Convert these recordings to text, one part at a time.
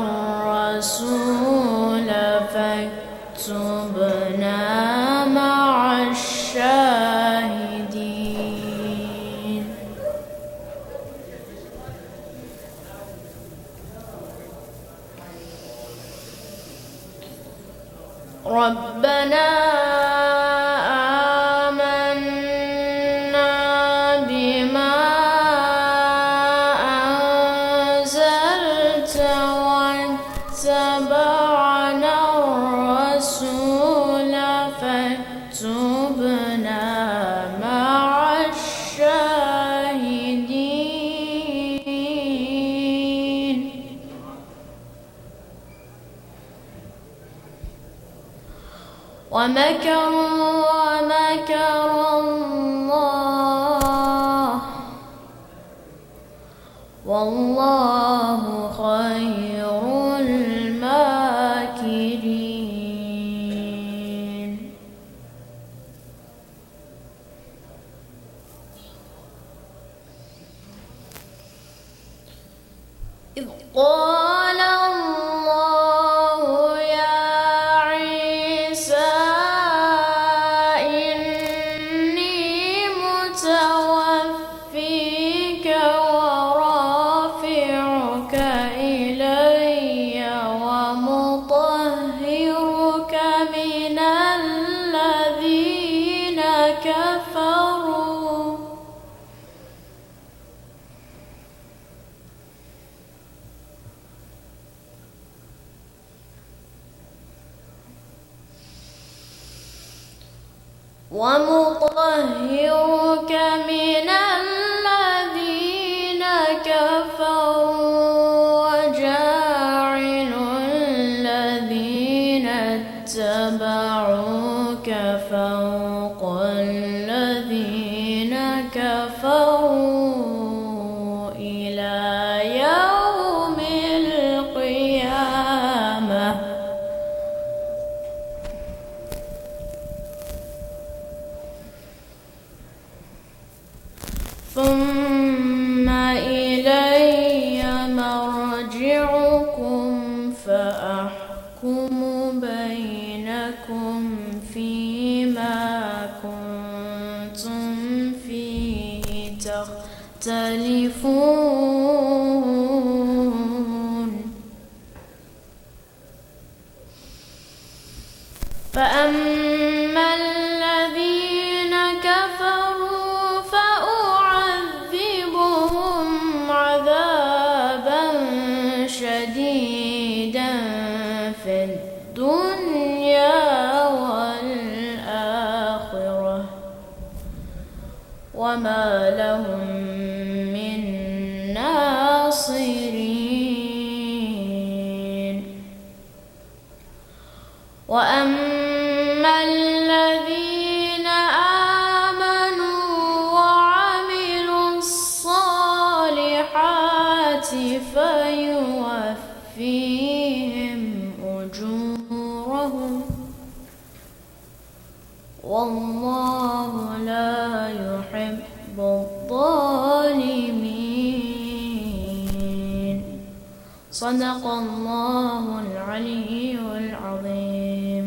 الرسول فاكتبنا مع الشاهدين। ربنا آمنا بما أنزلت واتبعنا الرسول فاكتبنا مع الشاهدين۔ ومكروا ومكر الله والله خير الماكرين۔ إذ قال الله يا عيسى إني متوفيك ورافعك إلي ومطهرك من الذين كفروا ومطهرك من الذين كفروا وجاعل الذين اتبعوك فوق الذين كفروا إلى يوم القيامة ثم إلي مرجعكم فأحكم بينكم فيما كنتم فيه تختلفون فأما الذين كفروا فأعذبهم عذابا شديدا في الدنيا والآخرة وما لهم من ناصرين وأما الذين آمنوا وعملوا الصالحات فيوفيهم أجورهم والله لا يحب الظالمين صدق الله العلي العظيم।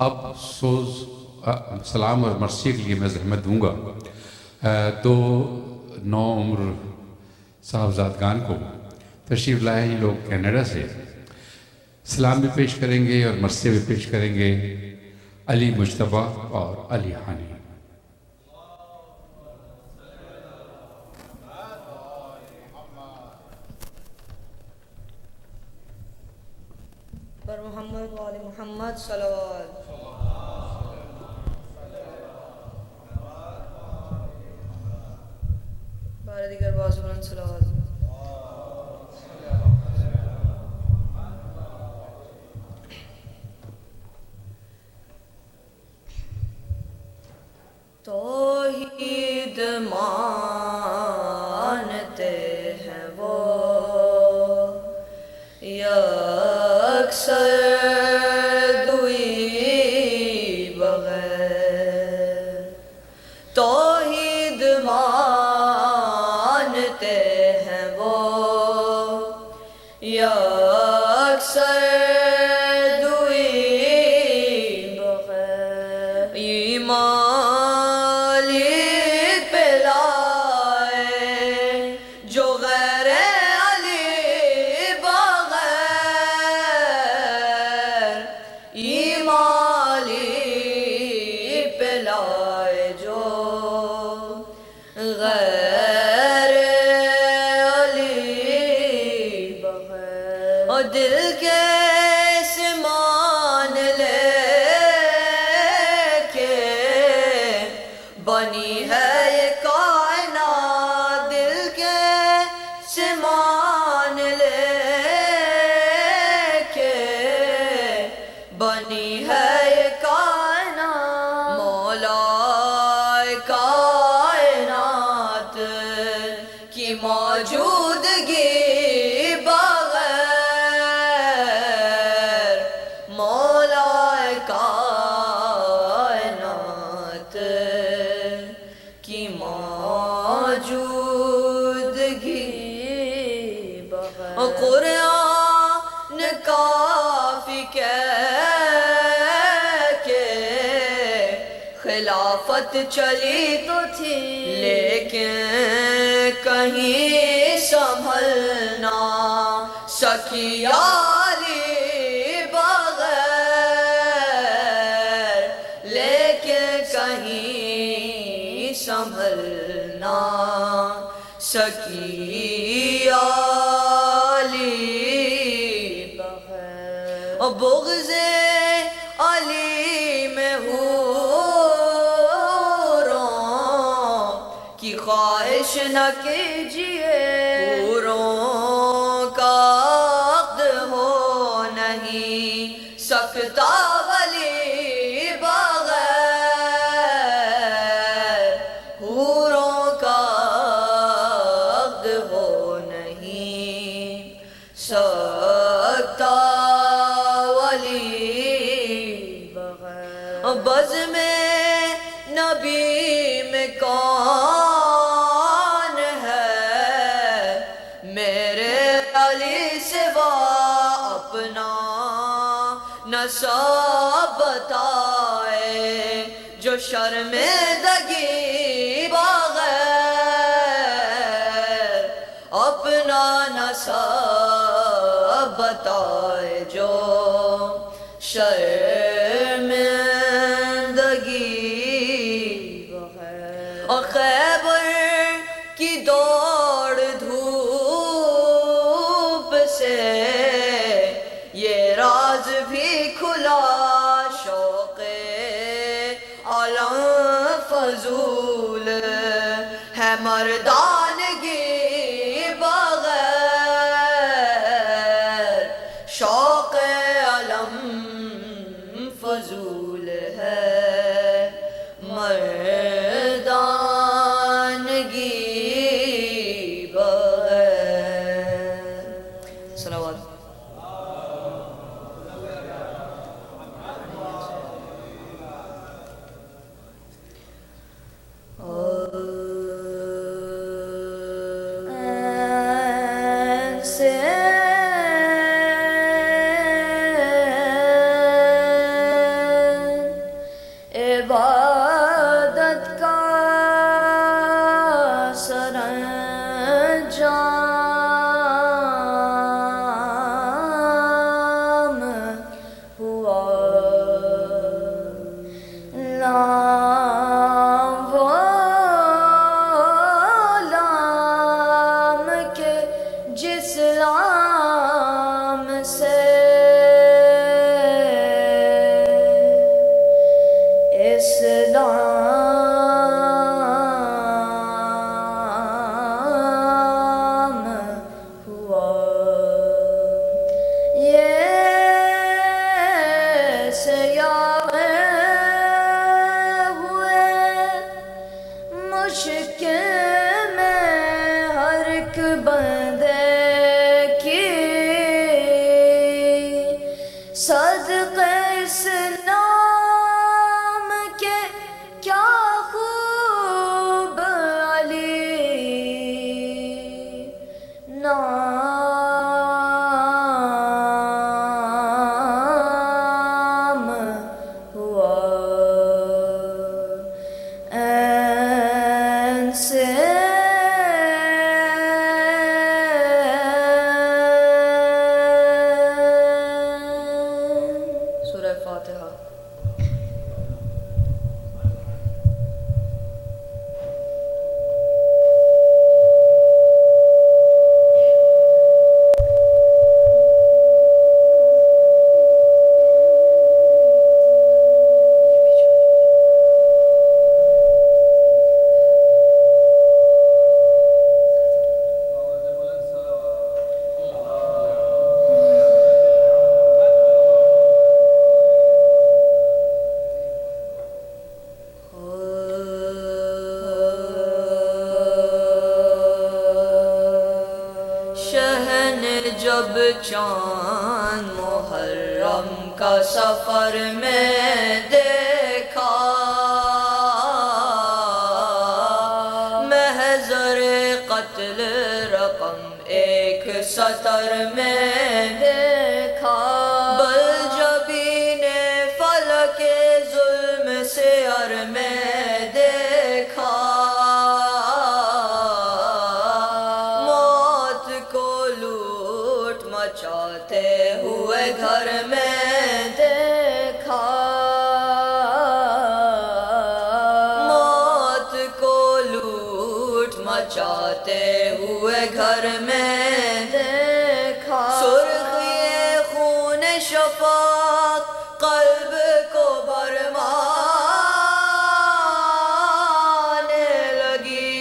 اب سلام اور مرثیے کے لیے میں زحمت دوں گا دو نو عمر صاحبزادگان کو تشریف لائے ہیں لوگ کینیڈا سے، سلام بھی پیش کریں گے اور مرثیے بھی پیش کریں گے، علی مجتبیٰ اور علی ہانی۔ پر محمد و آل محمد صلوات۔ بار دیگر باز بلند صلوات۔ توحید مانتے ہیں وہ یکسر دوئی بغیر، توحید مانتے ہیں وہ یکسر دوئی بغیر، ایمان دل کے سمان لے کے بنی ہے یہ کائنات، دل کے سمان لے کے بنی ہے یہ کائنات، مولا کائنات کی موجودگی قرآن کافی کہہ کے خلافت چلی تو تھی، لیکن کہیں سنبھلنا سکی علی بغیر، لیکن کہیں سنبھلنا سکی بغض علی میں حوروں کی خواہش نہ کیجیے، حوروں کا عقد ہو نہیں سکتا ولی بغیر، حوروں کا عقد ہو نہیں سکتا بز میں نبی میں کون ہے میرے علی سوا اپنا نسب بتائے، جو شرمندگی بغیر اپنا نسب بتائے، جو اور خیبر کی دوڑ دھوپ سے یہ راز بھی کھلا، شوق عالم فضول ہے مردانگی بغیر، شوق عالم فضول ہے مردانگی بغیر۔ صلوات۔ عبادت کا سرانجام ہوا لام و لام کے جس لام سے اسلام ہوا یہ سیاح ہوئے مشکل میں ہر ایک بندے کی صدقے اسلام کے کیا خوب علی نام ہوا این سے سورہ فاتحہ. شہن جب چاند محرم کا سفر میں دیکھا محضر قتل رقم ایک سطر میں دیکھا بل جبین فلک ظلم سے ار میں دیکھا مچاتے ہوئے گھر میں دیکھا موت کو لوٹ مچاتے ہوئے گھر میں دیکھا سرخی خون شفاق قلب کو بھرمانے لگی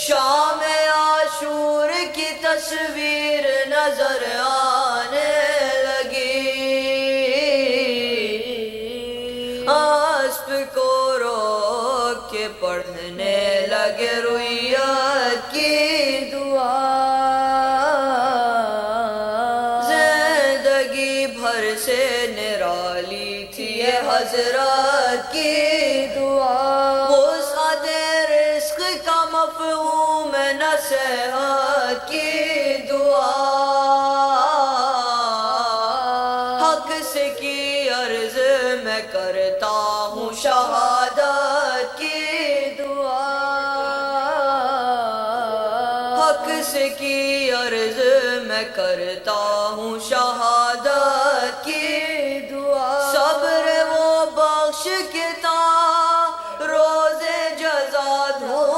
شام عاشور کی تصویر نظر آنے لگی اسب کو روک کے پڑھنے لگے رویت کی دعا زندگی بھر سے نرالی تھی یہ حضرت کی دعا وسعت رزق کا مفہوم نصیحت کی دعا حق سے کی عرض میں کرتا ہوں شہادت کی دعا حق سے کی عرض میں کرتا ہوں شہادت کی دعا صبر وہ بخش کے تا روز جزا دھوم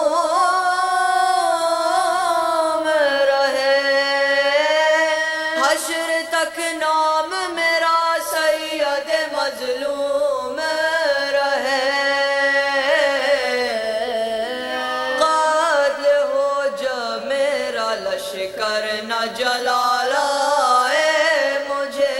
رہے حشر تک نام میرا سید مظلوم رہے قاتل ہو جب میرا لشکر نہ جلا لائے مجھے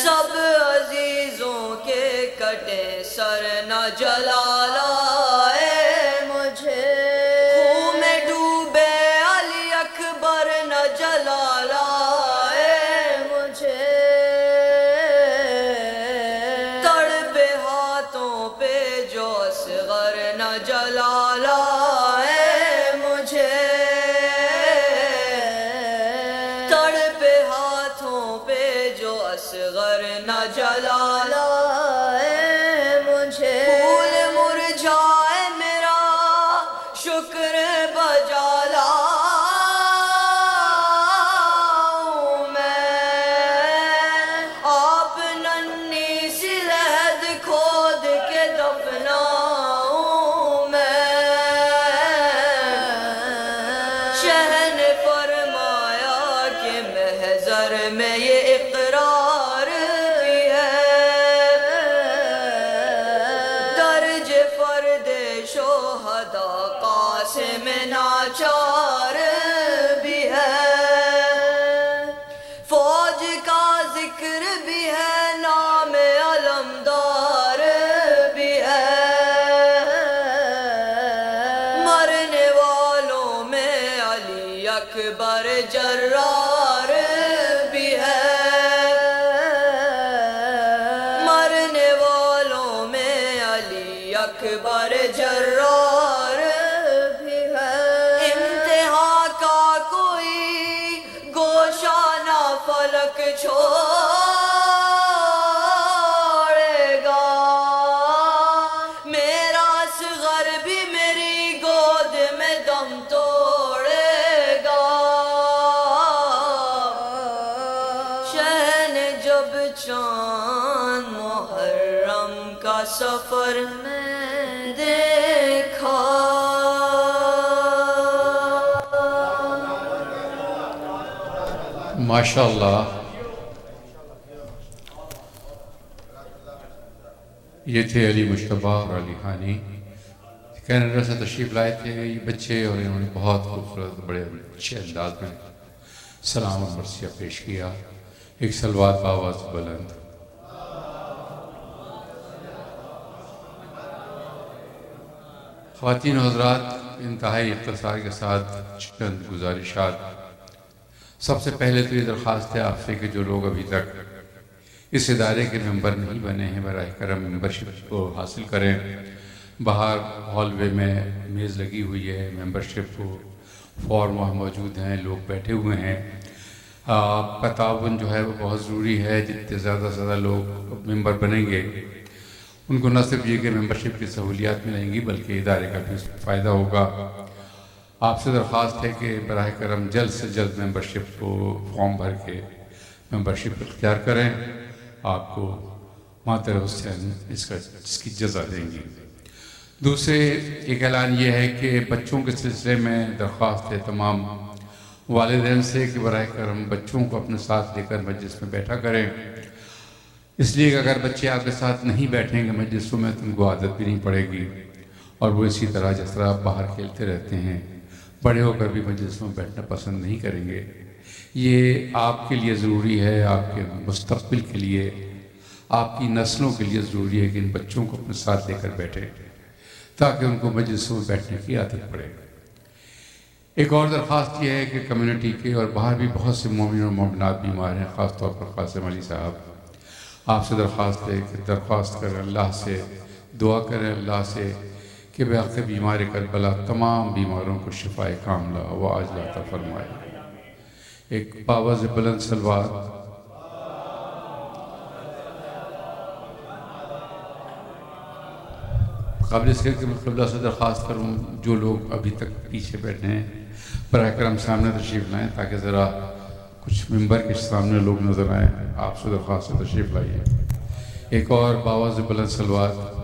سب عزیزوں کے کٹے سر نہ جلا لائے مجھے خون میں ڈوبے علی اکبر نہ جلا لائے مجھے تڑپے ہاتھوں پہ جو اصغر نہ جلا لائے مجھے تڑپے ہاتھوں پہ جو اصغر نہ جلا لائے مجھے پھول مرجھائے میرا شکر بجا لاؤں میں آپ ننھی سی لحد کھود کے دفناؤں میں شہ نے فرمایا کہ محضر میں یہ اقرار بھی ہے درج فرد شہدا قاسم ناچار بھی ہے فوج کا ذکر بھی ہے نام علمدار بھی ہے مرنے والوں میں علی اکبر جرار بھی ہے مرنے والوں میں علی اکبر جرار بھی ہے انتہا کا کوئی گوشہ نہ فلک چھوڑے گا میرا اصغر بھی میری گود میں دم توڑے گا شہ نے جب چاند محرم کا سفر میں دیکھا ماشاءاللہ یہ تھے علی مشتبہ اور علی ہانی کینیڈا سے تشریف لائے تھے یہ بچے اور انہوں نے بہت خوبصورت بڑے اچھے انداز میں سلام اور مرثیہ پیش کیا ایک سلوات بآواز بلند خواتین و حضرات انتہائی اختصار کے ساتھ چند گزارشات سب سے پہلے تو یہ درخواست ہے آپ سے کہ جو لوگ ابھی تک اس ادارے کے ممبر نہیں بنے ہیں براہ کرم ممبرشپ کو حاصل کریں باہر ہال وے میں میز لگی ہوئی ہے ممبرشپ فارم وہاں موجود ہیں لوگ بیٹھے ہوئے ہیں آپ کا تعاون جو ہے وہ بہت ضروری ہے جتنے زیادہ سے زیادہ لوگ ممبر بنیں گے ان کو نہ صرف یہ کہ ممبرشپ کی سہولیات ملیں گی بلکہ ادارے کا بھی فائدہ ہوگا آپ سے درخواست ہے کہ براہ کرم جلد سے جلد ممبرشپ کو فارم بھر کے ممبرشپ اختیار کریں آپ کو ماتر حسین اس کی جزا دیں گی دوسرے ایک اعلان یہ ہے کہ بچوں کے سلسلے میں درخواست ہے تمام والدین سے کہ براہ کرم بچوں کو اپنے ساتھ لے کر مجلس میں بیٹھا کریں اس لیے کہ اگر بچے آپ کے ساتھ نہیں بیٹھیں گے مجلسوں میں تو ان کو عادت بھی نہیں پڑے گی اور وہ اسی طرح جس طرح باہر کھیلتے رہتے ہیں بڑے ہو کر بھی مجلسوں میں بیٹھنا پسند نہیں کریں گے یہ آپ کے لیے ضروری ہے آپ کے مستقبل کے لیے آپ کی نسلوں کے لیے ضروری ہے کہ ان بچوں کو اپنے ساتھ لے کر بیٹھیں تاکہ ان کو مجلسوں میں بیٹھنے کی عادت پڑے ایک اور درخواست یہ ہے کہ کمیونٹی کے اور باہر بھی بہت سے مومن اور مومنات بیمار ہیں خاص طور پر قاسم علی صاحب آپ سے درخواست ہے کہ درخواست کریں اللہ سے دعا کریں اللہ سے کہ بحق بیمار کربلا تمام بیماروں کو شفاء کاملہ و عاجلہ عطا فرمائے ایک پاوز بلند سلوات قابل اس کے میں قبلہ سے درخواست کروں جو لوگ ابھی تک پیچھے بیٹھے ہیں براہ کرم سامنے تشریف لائیں تاکہ ذرا کچھ ممبر کے سامنے لوگ نظر آئیں آپ سے درخواست سے تشریف لائیے ایک اور باواز بلند سلوات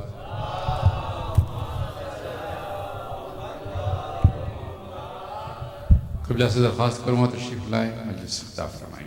قبلہ سے درخواست کروں تشریف لائیں مجلس خطاب فرمائیں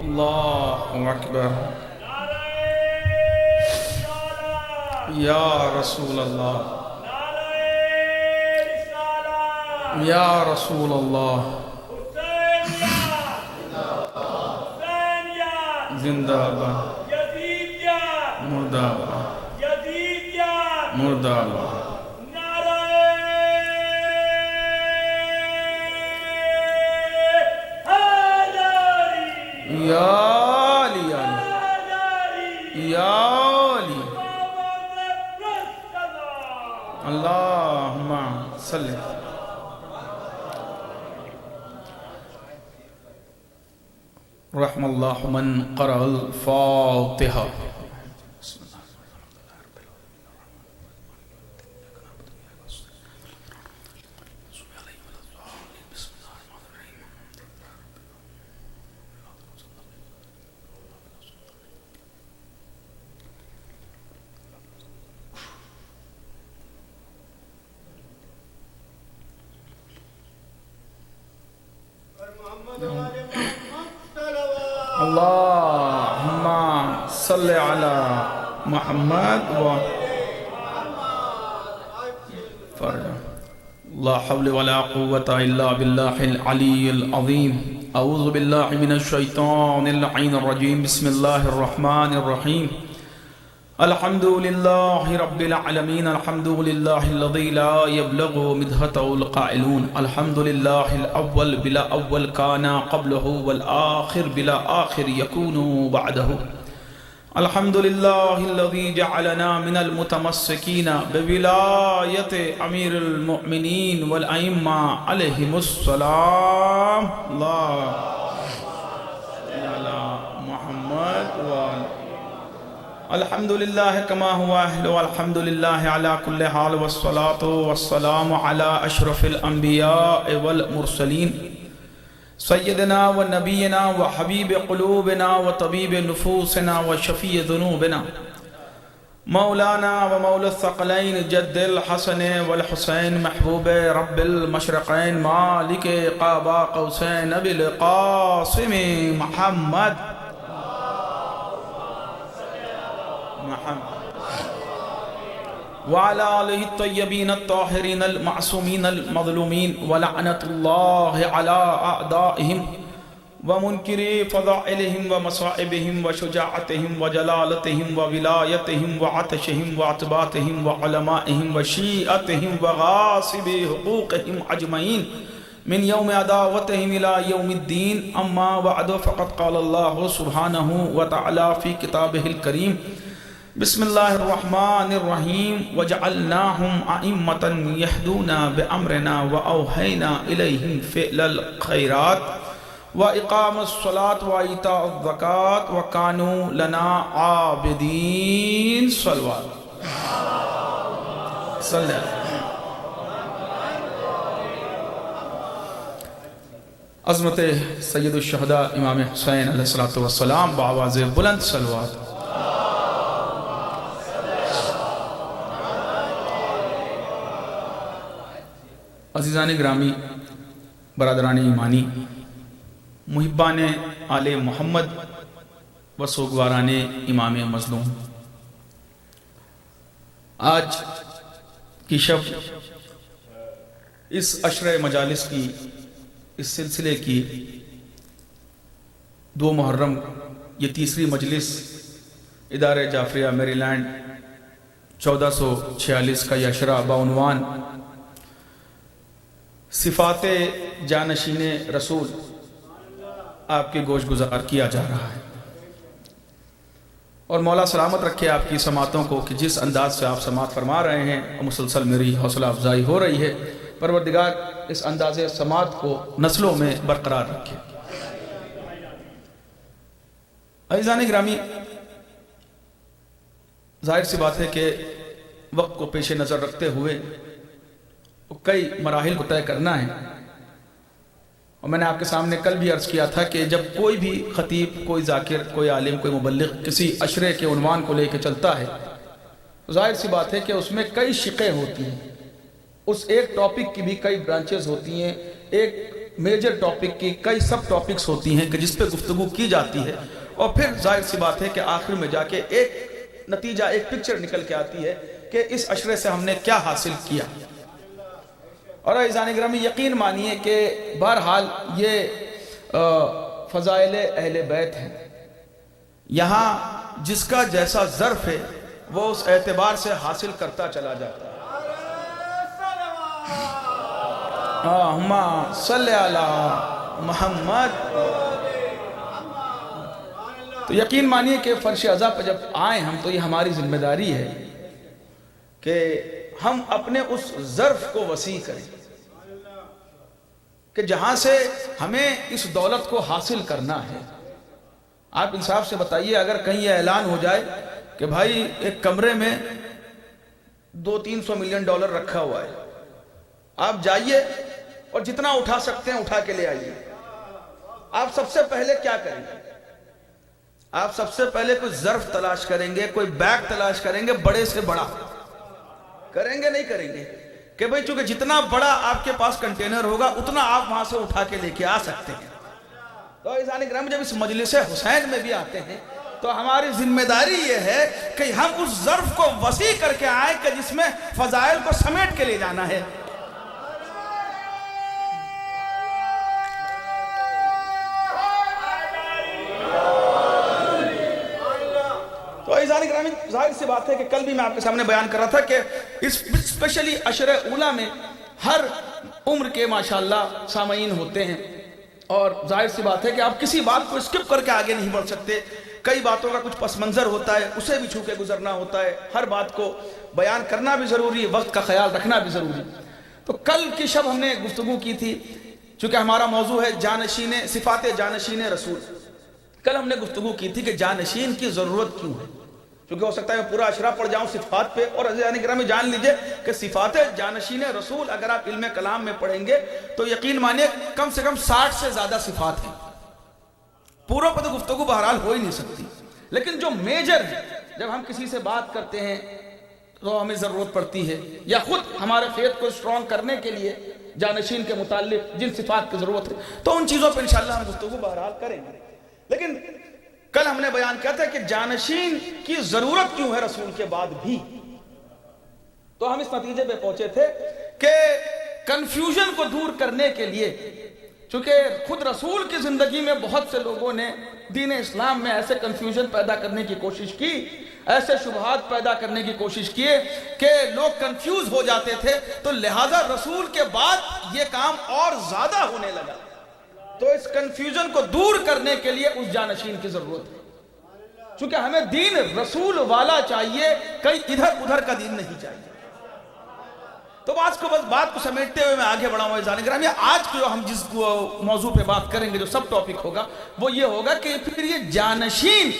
اللہ اکبر یا رسول اللہ یا رسول اللہ زندہ باد مردہ باد مردہ باد یا علی یا علی اللہم صلی رحم اللہ من قرأ الفاتحہ. اللہم صلی علی محمد و لا حول ولا قوة الا باللہ العلی العظیم. اعوذ باللہ من الشیطان اللعین الرجیم. بسم اللہ الرحمن الرحیم. الحمد للہ رب العالمین. الحمد للہ الذی لا یبلغ مدحتہ القائلون. الحمد للہ الاول بلا اول کانا قبلہ والآخر بلا آخر یکون بعدہ. الحمد للہ الذی جعلنا من المتمسکین بولایت امیر المؤمنین والائمہ علیہم السلام. اللہ علی محمد وآلہ. الحمدللہ کما ہوا اہل والحمدللہ علی کل حال والصلاة والسلام علی اشرف الانبیاء والمرسلین سیدنا و نبینا و حبیب قلوبنا و طبیب نفوسنا و شفیع ذنوبنا مولانا و مولا الثقلین جد الحسن والحسین محبوب رب المشرقین مالک قابا قوسین ابی القاسم محمد وعلى آله الطيبين الطاهرين المعصومين المظلومين ولعنة الله على أعدائهم ومنكري فضائلهم ومصائبهم وشجاعتهم وجلالتهم وولايتهم وعطشهم وعتباتهم وعلمائهم وشيئتهم وغاصب حقوقهم أجمعين من يوم عداوتهم إلى يوم الدين. أما بعد فقد قال الله سبحانه وتعالى في كتابه الكريم بسم اللہ الرحمن الرحیم. وجعلناهم ائمة يهدون بأمرنا وأوحينا إليهم فعل الخيرات وإقام الصلاة وإيتاء الزكاة وكانوا لنا عابدين. صلوات صلی عظمت سید الشہداء امام حسین علیہ السلام بآواز بلند صلوات. عزیزان گرامی، برادران ایمانی، محبان آل محمد و سوگواران امام مظلوم، آج کی شب اس عشرہ مجالس کی، اس سلسلے کی 2 محرم یہ تیسری مجلس ادارہ جعفریہ میری لینڈ 1446 کا یہ عشرہ بعنوان صفات جانشین رسول آپ کے گوش گزار کیا جا رہا ہے. اور مولا سلامت رکھے آپ کی سماعتوں کو کہ جس انداز سے آپ سماعت فرما رہے ہیں اور مسلسل میری حوصلہ افزائی ہو رہی ہے، پروردگار اس انداز سماعت کو نسلوں میں برقرار رکھے. عزیزان گرامی، ظاہر سی بات ہے کہ وقت کو پیش نظر رکھتے ہوئے کئی مراحل کو طے کرنا ہے. اور میں نے آپ کے سامنے کل بھی عرض کیا تھا کہ جب کوئی بھی خطیب، کوئی ذاکر، کوئی عالم، کوئی مبلغ کسی عشرے کے عنوان کو لے کے چلتا ہے تو ظاہر سی بات ہے کہ اس میں کئی شقیں ہوتی ہیں. اس ایک ٹاپک کی بھی کئی برانچز ہوتی ہیں. ایک میجر ٹاپک کی کئی سب ٹاپکس ہوتی ہیں کہ جس پہ گفتگو کی جاتی ہے. اور پھر ظاہر سی بات ہے کہ آخر میں جا کے ایک نتیجہ، ایک پکچر نکل کے آتی ہے کہ اس عشرے سے ہم نے کیا حاصل کیا. اور عزیزان گرامی، یقین مانیے کہ بہرحال یہ فضائل اہل بیت ہیں. یہاں جس کا جیسا ظرف ہے وہ اس اعتبار سے حاصل کرتا چلا جاتا ہے. اللہم صلی علی محمد. تو یقین مانیے کہ فرش عزا پہ جب آئیں ہم تو یہ ہماری ذمہ داری ہے کہ ہم اپنے اس ظرف کو وسیع کریں کہ جہاں سے ہمیں اس دولت کو حاصل کرنا ہے. آپ انصاف سے بتائیے اگر کہیں یہ اعلان ہو جائے کہ بھائی ایک کمرے میں 200-300 ملین ڈالر رکھا ہوا ہے, آپ جائیے اور جتنا اٹھا سکتے ہیں اٹھا کے لے آئیے, آپ سب سے پہلے کیا کریں گے؟ آپ سب سے پہلے کوئی ظرف تلاش کریں گے, کوئی بیگ تلاش کریں گے, بڑے سے بڑا کریں گے نہیں کریں گے کہ بھئی چونکہ جتنا بڑا آپ کے پاس کنٹینر ہوگا اتنا آپ وہاں سے اٹھا کے لے کے آ سکتے ہیں. تو عزیزان کرام جب اس مجلس حسین میں بھی آتے ہیں تو ہماری ذمہ داری یہ ہے کہ ہم اس ظرف کو وسیع کر کے آئیں کہ جس میں فضائل کو سمیٹ کے لے جانا ہے. تو عزیزان کرام ظاہر سی بات ہے کہ کل بھی میں آپ کے سامنے بیان کر رہا تھا کہ اسپیشلی عشر اولیٰ میں ہر عمر کے ماشاءاللہ سامعین ہوتے ہیں, اور ظاہر سی بات ہے کہ آپ کسی بات کو اسکپ کر کے آگے نہیں بڑھ سکتے. کئی باتوں کا کچھ پس منظر ہوتا ہے, اسے بھی چھو کے گزرنا ہوتا ہے. ہر بات کو بیان کرنا بھی ضروری ہے, وقت کا خیال رکھنا بھی ضروری. تو کل کی شب ہم نے گفتگو کی تھی, چونکہ ہمارا موضوع ہے جانشین صفات جانشین رسول. کل ہم نے گفتگو کی تھی کہ جانشین کی ضرورت کیوں ہے, کیونکہ ہو سکتا ہے میں پورا اشرا پڑھ جاؤں صفات پہ, اور عزیزان کرام جان لیجئے کہ صفات جانشین رسول اگر آپ علم کلام میں پڑھیں گے تو یقین مانیے کم سے کم 60 سے زیادہ صفات ہیں. پوروں پہ تو گفتگو بہرحال ہو ہی نہیں سکتی, لیکن جو میجر ہے جب ہم کسی سے بات کرتے ہیں تو ہمیں ضرورت پڑتی ہے, یا خود ہمارے فیت کو اسٹرانگ کرنے کے لیے جانشین کے متعلق جن صفات کی ضرورت ہے تو ان چیزوں پہ انشاءاللہ ہم گفتگو بہرحال کریں گے. لیکن کل ہم نے بیان کیا تھا کہ جانشین کی ضرورت کیوں ہے رسول کے بعد بھی, تو ہم اس نتیجے پہ پہنچے تھے کہ کنفیوژن کو دور کرنے کے لیے, چونکہ خود رسول کی زندگی میں بہت سے لوگوں نے دین اسلام میں ایسے کنفیوژن پیدا کرنے کی کوشش کی, ایسے شبہات پیدا کرنے کی کوشش کیے کہ لوگ کنفیوز ہو جاتے تھے, تو لہذا رسول کے بعد یہ کام اور زیادہ ہونے لگا. تو اس کنفیوژن کو دور کرنے کے لیے اس جانشین کی ضرورت ہے, چونکہ ہمیں دین رسول والا چاہیے, کہیں ادھر ادھر کا دین نہیں چاہیے. تو بات کو سمیٹتے ہوئے میں آگے بڑھا ہوں عزیزان کرام. آج کو ہم جس موضوع پہ بات کریں گے, جو سب ٹاپک ہوگا وہ یہ ہوگا کہ پھر یہ جانشین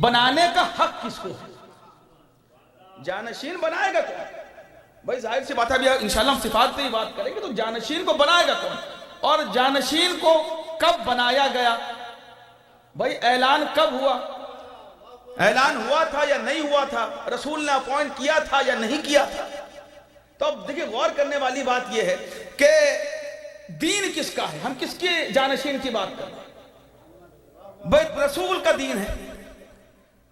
بنانے کا حق کس کو ہے, جانشین بنائے گا کون؟ بھائی ظاہر سی بات ہے, ابھی انشاءاللہ ہم صفات پہ ہی بات کریں گے, تو جانشین کو بنائے گا کون, اور جانشین کو کب بنایا گیا؟ بھائی اعلان کب ہوا؟ اعلان ہوا تھا یا نہیں ہوا تھا؟ رسول نے اپوائنٹ کیا تھا یا نہیں کیا تھا؟ تو اب دیکھیں غور کرنے والی بات یہ ہے کہ دین کس کا ہے, ہم کس کی جانشین کی بات کر رہے ہیں؟ بھائی رسول کا دین ہے,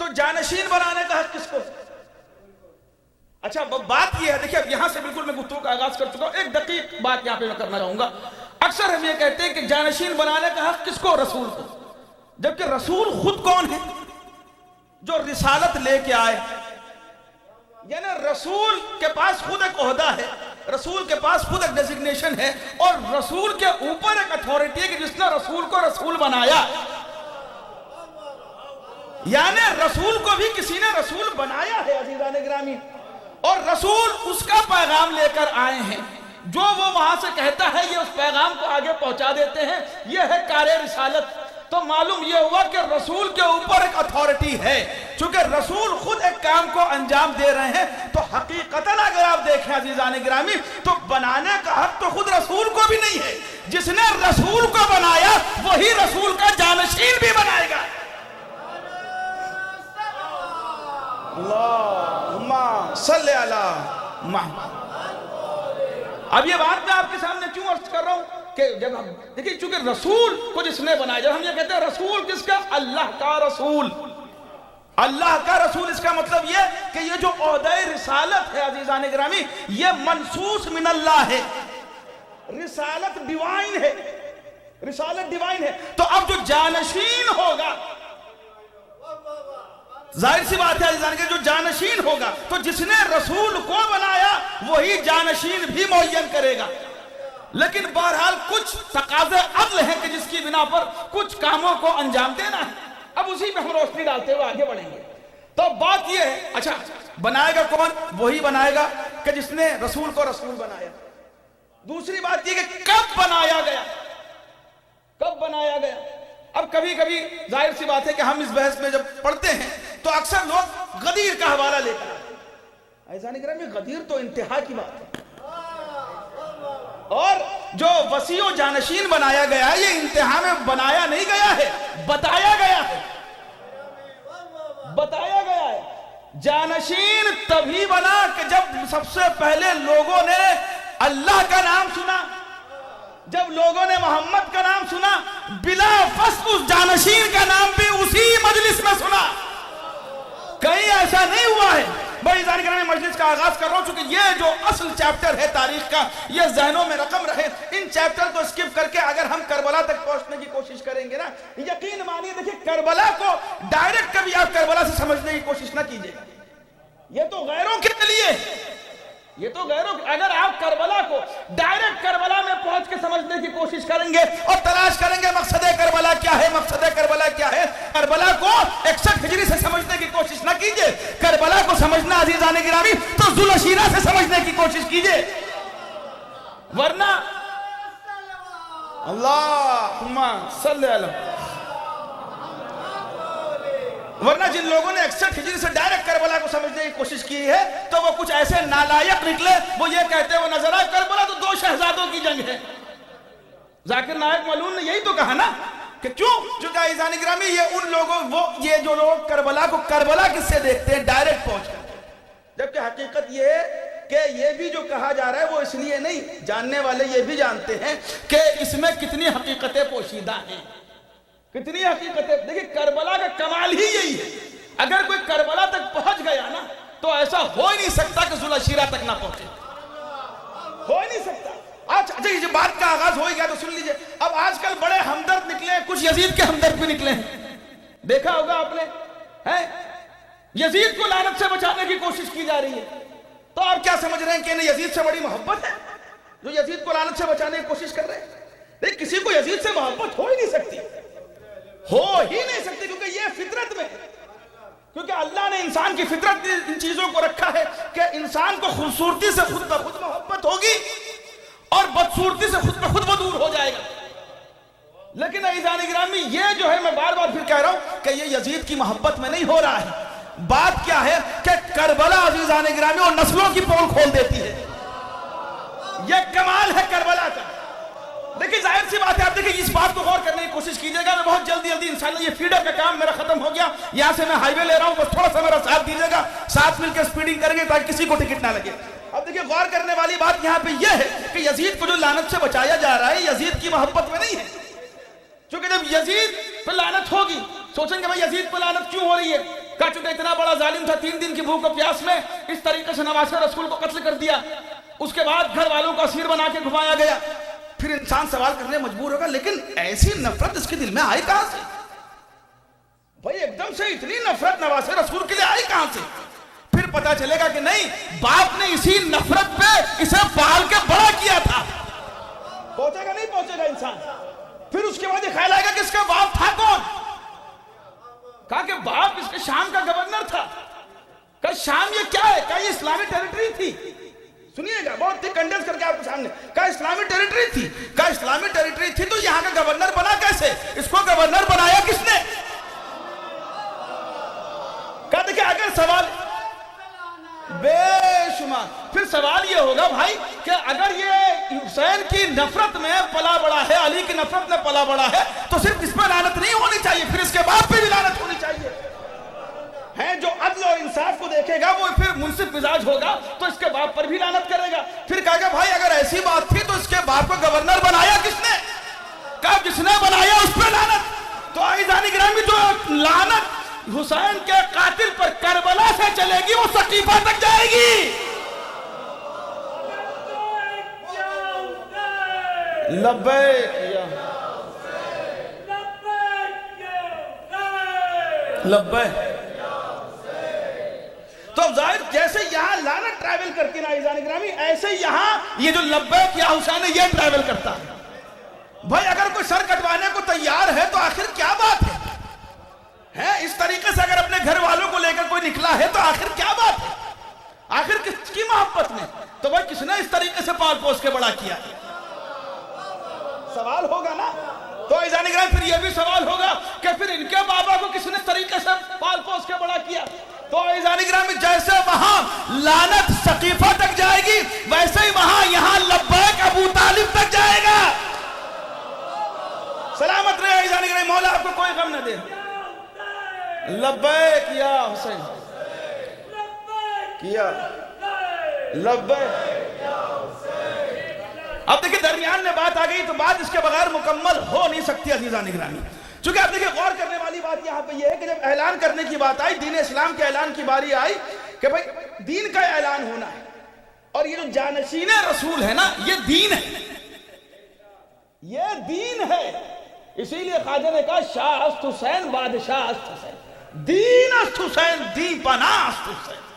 تو جانشین بنانے کا حق کس کو؟ اچھا بات یہ ہے, دیکھیں اب یہاں سے بالکل میں گفتگو کا آغاز کر چکا ہوں, ایک دقیق بات یہاں پہ میں کرنا چاہوں گا. اکثر ہم یہ کہتے ہیں کہ جانشین بنانے کا حق کس کو؟ رسول کو, جبکہ رسول خود کون ہے جو رسالت لے کے آئے؟ یعنی رسول کے پاس خود ایک عہدہ ہے, رسول کے پاس خود ایک ڈیزگنیشن ہے, اور رسول کے اوپر ایک اتھارٹی ہے کہ جس نے رسول کو رسول بنایا. یعنی رسول کو بھی کسی نے رسول بنایا ہے عزیزان گرامی, اور رسول اس کا پیغام لے کر آئے ہیں, جو وہ وہاں سے کہتا ہے یہ اس پیغام کو آگے پہنچا دیتے ہیں, یہ ہے کار رسالت. تو معلوم یہ ہوا کہ رسول کے اوپر ایک اتھارٹی ہے, چونکہ رسول خود ایک کام کو انجام دے رہے ہیں. تو حقیقتاً اگر آپ دیکھیں عزیزان گرامی, تو بنانے کا حق تو خود رسول کو بھی نہیں ہے, جس نے رسول کو بنایا وہی رسول کا جانشین بھی بنائے گا. اللہم صلی علی محمد. اب یہ بات میں آپ کے سامنے کیوں عرض کر رہا ہوں کہ جب ہم دیکھیں, چونکہ رسول کو جس نے بنایا, جب ہم یہ کہتے ہیں رسول کس کا؟ اللہ کا رسول. اللہ کا رسول, اس کا مطلب یہ کہ یہ جو عہدہ رسالت ہے عزیزان گرامی, یہ منصوص من اللہ ہے. رسالت ڈیوائن ہے, رسالت ڈیوائن ہے. تو اب جو جانشین ہوگا ظاہر سی بات ہے عزیزان کہ جو جانشین ہوگا تو جس نے رسول کو بنایا وہی جانشین بھی معین کرے گا. لیکن بہرحال کچھ تقاضے عدل ہیں کہ جس کی بنا پر کچھ کاموں کو انجام دینا ہے. اب اسی پہ ہم روشنی ڈالتے ہوئے آگے بڑھیں گے. تو بات یہ ہے، اچھا بنائے گا کون؟ وہی بنائے گا کہ جس نے رسول کو رسول بنایا. دوسری بات یہ کہ کب بنایا گیا، کب بنایا گیا. اب کبھی کبھی ظاہر سی بات ہے کہ ہم اس بحث میں جب پڑھتے ہیں تو اکثر لوگ غدیر کا حوالہ لے کر آتے ہیں. ایسا نہیں کریں، غدیر تو انتہا کی بات ہے. اور جو وسیع و جانشین بنایا گیا ہے یہ انتہا میں بنایا نہیں گیا ہے، بتایا گیا ہے. بتایا گیا ہے. جانشین تبھی بنا کہ جب سب سے پہلے لوگوں نے اللہ کا نام سنا، جب لوگوں نے محمد کا نام سنا، بلا فصل اس جانشین کا نام بھی اسی مجلس میں سنا. کہیں ایسا نہیں ہوا ہے. بھائی ظاہر کرنے مجلس کا آغاز کر رہا ہوں چونکہ یہ جو اصل چیپٹر ہے تاریخ کا یہ ذہنوں میں رقم رہے. ان چیپٹر کو سکپ کر کے اگر ہم کربلا تک پہنچنے کی کوشش کریں گے نا، یقین مانیے دیکھیں کربلا کو ڈائریکٹ کبھی آپ کربلا سے سمجھنے کی کوشش نہ کیجیے گا. یہ تو غیروں کے لیے، یہ تو غیروں کے، اگر آپ کربلا کو ڈائریکٹ کربلا میں پہنچ کے سمجھنے کی کوشش کریں گے اور تلاش کریں گے مقصد کربلا کیا ہے، مقصد کربلا کیا ہے، کربلا کو 61 ہجری سے سمجھنے کی کوشش نہ کیجئے. کربلا کو سمجھنا عزیزان گرامی تو ذوالشیرہ سے سمجھنے کی کوشش کیجئے. ورنہ اللہم صلی اللہ، ورنہ جن لوگوں نے 61 ہجری سے ڈائریکٹ کربلا کو سمجھنے کی کوشش کی ہے تو وہ کچھ ایسے نالائق نکلے. وہ یہ کہتے ہیں وہ نظر آئے کربلا تو 2 شہزادوں کی جنگ ہے. ذاکر نائک ملعون نے یہی تو کہا نا کہ کیوں؟ چونکہ عزیزان گرامی یہ ان لوگوں یہ جو لوگ کربلا کو کربلا کس سے دیکھتے ہیں؟ ڈائریکٹ پہنچ کر. جبکہ حقیقت یہ ہے کہ یہ بھی جو کہا جا رہا ہے وہ اس لیے نہیں، جاننے والے یہ بھی جانتے ہیں کہ اس میں کتنی حقیقتیں پوشیدہ ہیں، کتنی حقیقتیں. دیکھیں کربلا کا کمال ہی یہی ہے. اگر کوئی کربلا تک پہنچ گیا نا تو ایسا ہو ہی نہیں سکتا کہ ذوالشیرہ تک نہ پہنچے، ہو ہی نہیں سکتا. اچھا یہ بات کا آغاز ہو ہی گیا تو سن لیجئے. اب آج کل بڑے ہمدرد نکلے ہیں، کچھ یزید کے ہمدرد بھی نکلے ہیں. دیکھا ہوگا آپ نے، یزید کو لعنت سے بچانے کی کوشش کی جا رہی ہے. تو آپ کیا سمجھ رہے ہیں کہ انہیں یزید سے بڑی محبت ہے جو یزید کو لعنت سے بچانے کی کوشش کر رہے ہیں؟ لیکن کسی کو یزید سے محبت ہو ہی نہیں سکتی، ہو ہی نہیں سکتی، کیونکہ یہ فطرت میں، کیونکہ اللہ نے انسان کی فطرت میں ان چیزوں کو رکھا ہے کہ انسان کو خوبصورتی سے خود بخود محبت ہوگی اور بدصورتی سے خود بخود وہ دور ہو جائے گا. لیکن عزیزان گرامی یہ جو ہے میں بار بار پھر کہہ رہا ہوں کہ یہ یزید کی محبت میں نہیں ہو رہا ہے. بات کیا ہے کہ کربلا عزیزان گرامی اور نسلوں کی پول کھول دیتی ہے. یہ کمال ہے کربلا کا. دیکھیں ظاہر سی بات ہے، آپ دیکھیں اس بات کو غور کرنے کی کوشش کیجئے گا. میں بہت جلدی انشاءاللہ یہ فیڈر کا کام میرا ختم ہو گیا، یہاں سے میں ہائی وے لے رہا ہوں، بس تھوڑا سا میرا ساتھ دیجئے گا، ساتھ مل کے سپیڈنگ کریں گے تاکہ کسی کو ٹکٹ نہ لگے. اب دیکھیں غور کرنے والی بات یہاں پہ یہ ہے کہ یزید کو جو لعنت سے بچایا جا رہا ہے یزید کی محبت میں نہیں ہے. چونکہ جب یزید پہ لعنت ہوگی سوچیں گے بھائی یزید پہ لعنت کیوں ہو رہی ہے؟ کہا چونکہ اتنا بڑا ظالم تھا، 3 دن کی بھوک و پیاس میں اس طریقے سے نواسہ رسول کو قتل کر دیا، اس کے بعد گھر والوں کو اسیر بنا کے گھمایا گیا. پھر انسان سوال کرنے مجبور ہوگا لیکن ایسی نفرت اس کے دل میں آئی کہاں سے؟ بھائی ایک دم سے اتنی نفرت نواسہ رسول کے لیے آئی کہاں سے؟ پھر پتا چلے گا کہ نہیں، باپ نے اسی نفرت پہ اسے پال کے بڑا کیا تھا. پہنچے گا نہیں پہنچے گا انسان. پھر اس کے بعد یہ خیال آئے گا کہ اس کا باپ تھا کون؟ کہا کہ باپ اس کے شام کا گورنر تھا. کہا شام یہ کیا ہے؟ کہا یہ اسلامی ٹیریٹری تھی. سنیے گا بہت کنڈنس کر کے آپ کے سامنے. کہا اسلامی ٹیریٹری تھی. کہا اسلامی ٹیریٹری تھی تو یہاں کا گورنر بنا کیسے؟ اس کو گورنر بنایا کس نے؟ کہا دیکھیں اگر سوال بے شمار، پھر سوال یہ ہوگا بھائی کہ اگر یہ حسین کی نفرت میں پلا بڑا ہے، علی کی نفرت میں پلا بڑا ہے تو صرف اس پر لعنت نہیں ہونی چاہیے، پھر اس کے باپ پہ بھی لعنت ہونی چاہیے. ہیں جو عدل اور انصاف کو دیکھے گا وہ پھر منصف مزاج ہوگا تو اس کے باپ پر بھی لعنت کرے گا. پھر کہا کہ بھائی اگر ایسی بات تھی تو اس کے باپ کو گورنر بنایا کس نے؟ کہا جس نے بنایا اس پہ لعنت. تو عزیزان گرامی جو لعنت حسین کے قاتل پر کربلا سے چلے گی وہ سقیفہ تک جائے گی. لبیک لبیک یہاں لعنت ٹریول کرتی ہے نا عزیزان گرامی، ایسے ہی یہاں یہ جو لبیک یا حسین ہے یہ ٹریول کرتا ہے۔ بھائی اگر کوئی سر کٹوانے کو تیار ہے تو آخر کیا بات ہے؟ اس طریقے سے اگر اپنے گھر والوں کو لے کر کوئی نکلا ہے تو آخر کیا بات ہے؟ آخر کس کی محبت میں؟ تو بھائی کس نے اس طریقے سے پال پوس کے بڑا کیا؟ سوال ہوگا نا۔ تو عزیزان گرامی پھر یہ بھی سوال ہوگا کہ پھر ان کے بابا کو کس نے اس طریقے سے پال پوس کے بڑا کیا؟ تو عزیزان گرامی جیسے وہاں لعنت ثقیفہ تک جائے گی ویسے ہی وہاں یہاں لبیک ابو طالب تک جائے گا۔ سلامت رہے عزیزان گرامی، مولا آپ کو کوئی غم نہ دے۔ لبیک یا حسین کیا لبیک۔ اب دیکھیں درمیان میں بات آ گئی تو بات اس کے بغیر مکمل ہو نہیں سکتی عزیزان گرامی، چونکہ آپ دیکھیں غور کرنے والی بات یہاں پہ یہ ہے کہ جب اعلان کرنے کی بات آئی، دین اسلام کے اعلان کی باری آئی کہ بھائی دین کا اعلان ہونا ہے، اور یہ جو جانشین رسول ہے نا یہ دین ہے، یہ دین ہے۔ اسی لیے خواجہ نے کہا شاہ است حسین بادشاہ است حسین، دین است حسین دین پناہ است حسین۔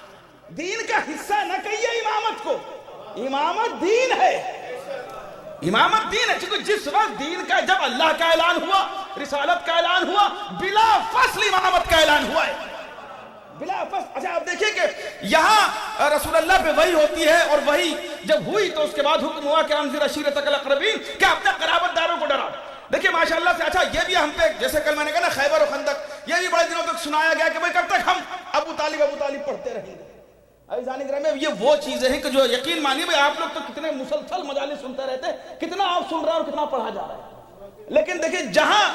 دین کا حصہ نہ کہیے امامت کو، امامت دین ہے، امامت دین ہے، چونکہ جس وقت دین کا جب اللہ کا اعلان ہوا، رسالت کا اعلان ہوا، بلا فصل امامت کا اعلان ہوا ہے، بلا فصل۔ اچھا آپ دیکھیں کہ یہاں رسول اللہ پہ وحی ہوتی ہے، اور وحی جب ہوئی تو اس کے بعد حکم ہوا کہ انذر عشیرتک الاقربین، کہ اپنے قرابت داروں کو ڈرا۔ دیکھیں ماشاءاللہ سے اچھا یہ بھی ہم پہ جیسے کل میں نے کہا نا خیبر و خندق، یہ بھی بڑے دنوں تک سنایا گیا کہ بھئی کب تک ہم ابو طالب پڑھتے رہیں گے۔ عزیزان گرامی یہ وہ چیزیں ہیں کہ جو یقین مانیے بھئی آپ لوگ تو کتنے مسلسل مجالس سنتے رہتے، کتنا آپ سن رہے ہیں اور کتنا پڑھا جا رہا ہے، لیکن دیکھیں جہاں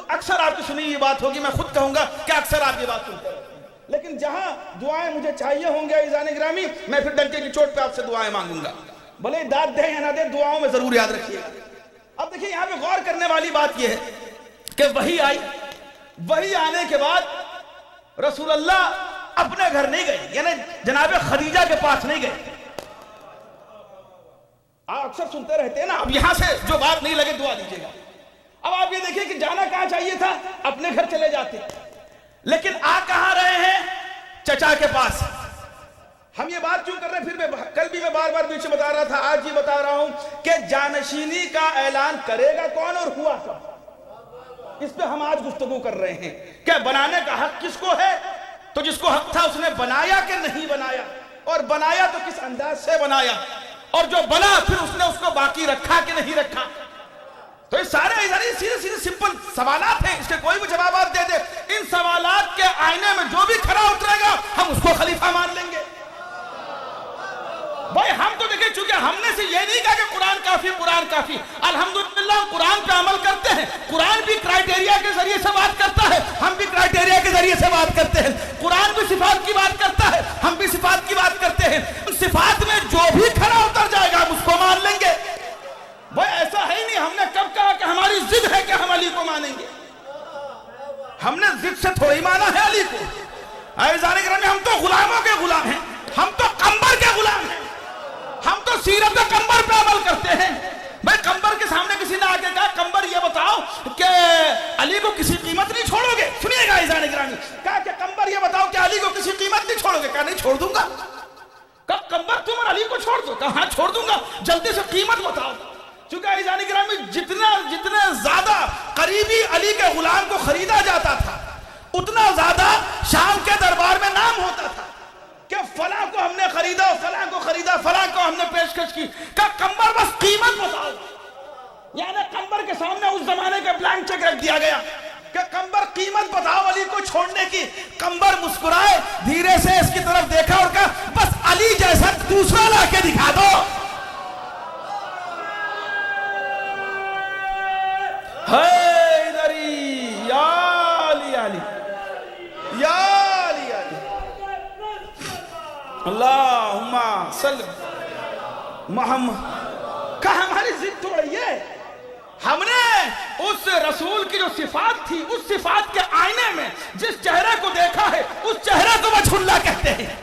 اکثر آپ کی سنی یہ بات ہوگی، میں خود کہوں گا کہ اکثر آپ یہ بات سنتے رہتے ہیں، لیکن جہاں دعائیں مجھے چاہیے ہوں گے عزیزان گرامی، میں پھر ڈنکے کی چوٹ پہ آپ سے دعائیں مانگوں گا، بھلے داد دیں یا نہ دیں، دعاؤں میں ضرور یاد رکھیے گا۔ اب دیکھیں یہاں پہ غور کرنے والی بات یہ ہے کہ وحی آئی، وحی آنے کے بعد رسول اللہ اپنے گھر نہیں گئے، یعنی جناب خدیجہ کے پاس نہیں گئے۔ آپ اکثر سنتے رہتے ہیں نا، اب یہاں سے جو بات نہیں لگے دعا دیجیے گا۔ اب آپ یہ دیکھیں کہ جانا کہاں چاہیے تھا، اپنے گھر چلے جاتے، لیکن آ کہاں رہے ہیں، چچا کے پاس۔ ہم یہ بات کیوں کر رہے ہیں، پھر کل بھی میں بار بار بیچ میں بتا رہا تھا، آج بھی بتا رہا ہوں کہ جانشینی کا اعلان کرے گا کون اور ہوا کب، اس پہ ہم آج گفتگو کر رہے ہیں کہ بنانے کا حق کس کو ہے۔ تو جس کو حق تھا اس نے بنایا کہ نہیں بنایا، اور بنایا تو کس انداز سے بنایا، اور جو بنا پھر اس نے اس کو باقی رکھا کہ نہیں رکھا۔ تو یہ سارے سیدھے سیدھے سمپل سوالات ہیں، اس کے کوئی بھی جوابات دے دے، ان سوالات کے آئینے میں جو بھی کھڑا اترے گا ہم اس کو خلیفہ مان لیں گے۔ بھائی ہم تو دیکھیں چونکہ ہم نے سے یہ نہیں کہا کہ قرآن کافی، قرآن کافی، الحمدللہ ہم قرآن پہ عمل کرتے ہیں، قرآن بھی کرائیٹیریا کے ذریعے سے بات کرتا ہے، ہم بھی کرائیٹیریا کے ذریعے سے بات کرتے ہیں، قرآن بھی صفات کی بات کرتا ہے، ہم بھی صفات کی بات کرتے ہیں، ان صفات میں جو بھی کھڑا اتر جائے گا ہم اس کو مان لیں گے۔ بھائی ایسا ہے ہی نہیں، ہم نے کب کہا کہ ہماری ضد ہے کہ ہم علی کو مانیں گے، ہم نے ضد سے تھوڑی مانا ہے علی کو۔ عزیزان گرامی ہم تو غلاموں کے غلام ہیں، ہم تو قمبر کے غلام ہیں، ہم تو سیرت قمبر پہ عمل کرتے ہیں۔ بھائی قمبر کے سامنے کسی نے آگے کہا قمبر یہ بتاؤ کہ علی کو کسی قیمت نہیں چھوڑو گے، سنیے گا عزیزان گرامی، کہا کہ قمبر یہ بتاؤ کہ علی کو کسی قیمت نہیں چھوڑو گے، کہا نہیں چھوڑ دوں گا۔ کہا قمبر تم اور علی کو چھوڑ دو، کہا ہاں چھوڑ دوں گا، جلدی سے قیمت بتاؤ۔ چونکہ عزیزان گرامی جتنے زیادہ قریبی علی کے غلام کو خریدا جاتا تھا اتنا زیادہ شام کے دربار میں نام ہوتا تھا کہ فلاں کو ہم نے خریدا، فلاں کو خریدا، فلاں کو ہم نے پیشکش کی۔ کہ قمبر بس قیمت بتاؤ، یعنی قمبر کے سامنے اس زمانے کا بلینک چیک رکھ دیا گیا کہ قمبر قیمت بتاؤ علی کو چھوڑنے کی۔ قمبر مسکرائے، دھیرے سے اس کی طرف دیکھا اور کہا بس علی جیسا دوسرا لا کے دکھا دو۔ حیدری یا علی علی یا علی علی اللہم صلی محمد۔ کہا ہماری ضد توڑی ہے، ہم نے اس رسول کی جو صفات تھی اس صفات کے آئینے میں جس چہرے کو دیکھا ہے اس چہرے کو وجہ اللہ کہتے ہیں،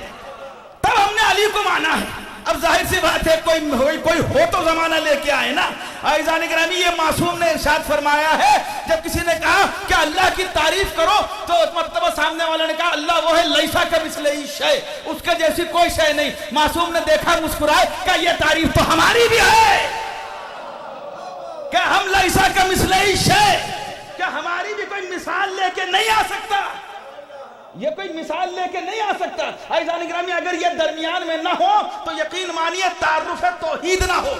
تب ہم نے علی کو مانا ہے۔ اب ظاہر سی بات ہے کوئی ہو تو زمانہ لے کے آئے نا۔ عزیزان گرامی یہ معصوم نے ارشاد فرمایا ہے جب کسی نے کہا کہ اللہ کی تعریف کرو تو مرتبہ سامنے والے نے کہا اللہ وہ وہ ہے لیسا کمثلہ شیء، اس کے جیسی کوئی شے نہیں. معصوم نے دیکھا مسکرائے کہ یہ تعریف تو ہماری بھی ہے کہ ہم لیسا کمثلہ شیء، کہ ہماری بھی کوئی مثال لے کے نہیں آ سکتا، یہ کوئی مثال لے کے نہیں آ سکتا. عزیزان گرامی اگر یہ درمیان میں نہ ہو تو یقین مانیے تعارف توحید نہ ہو،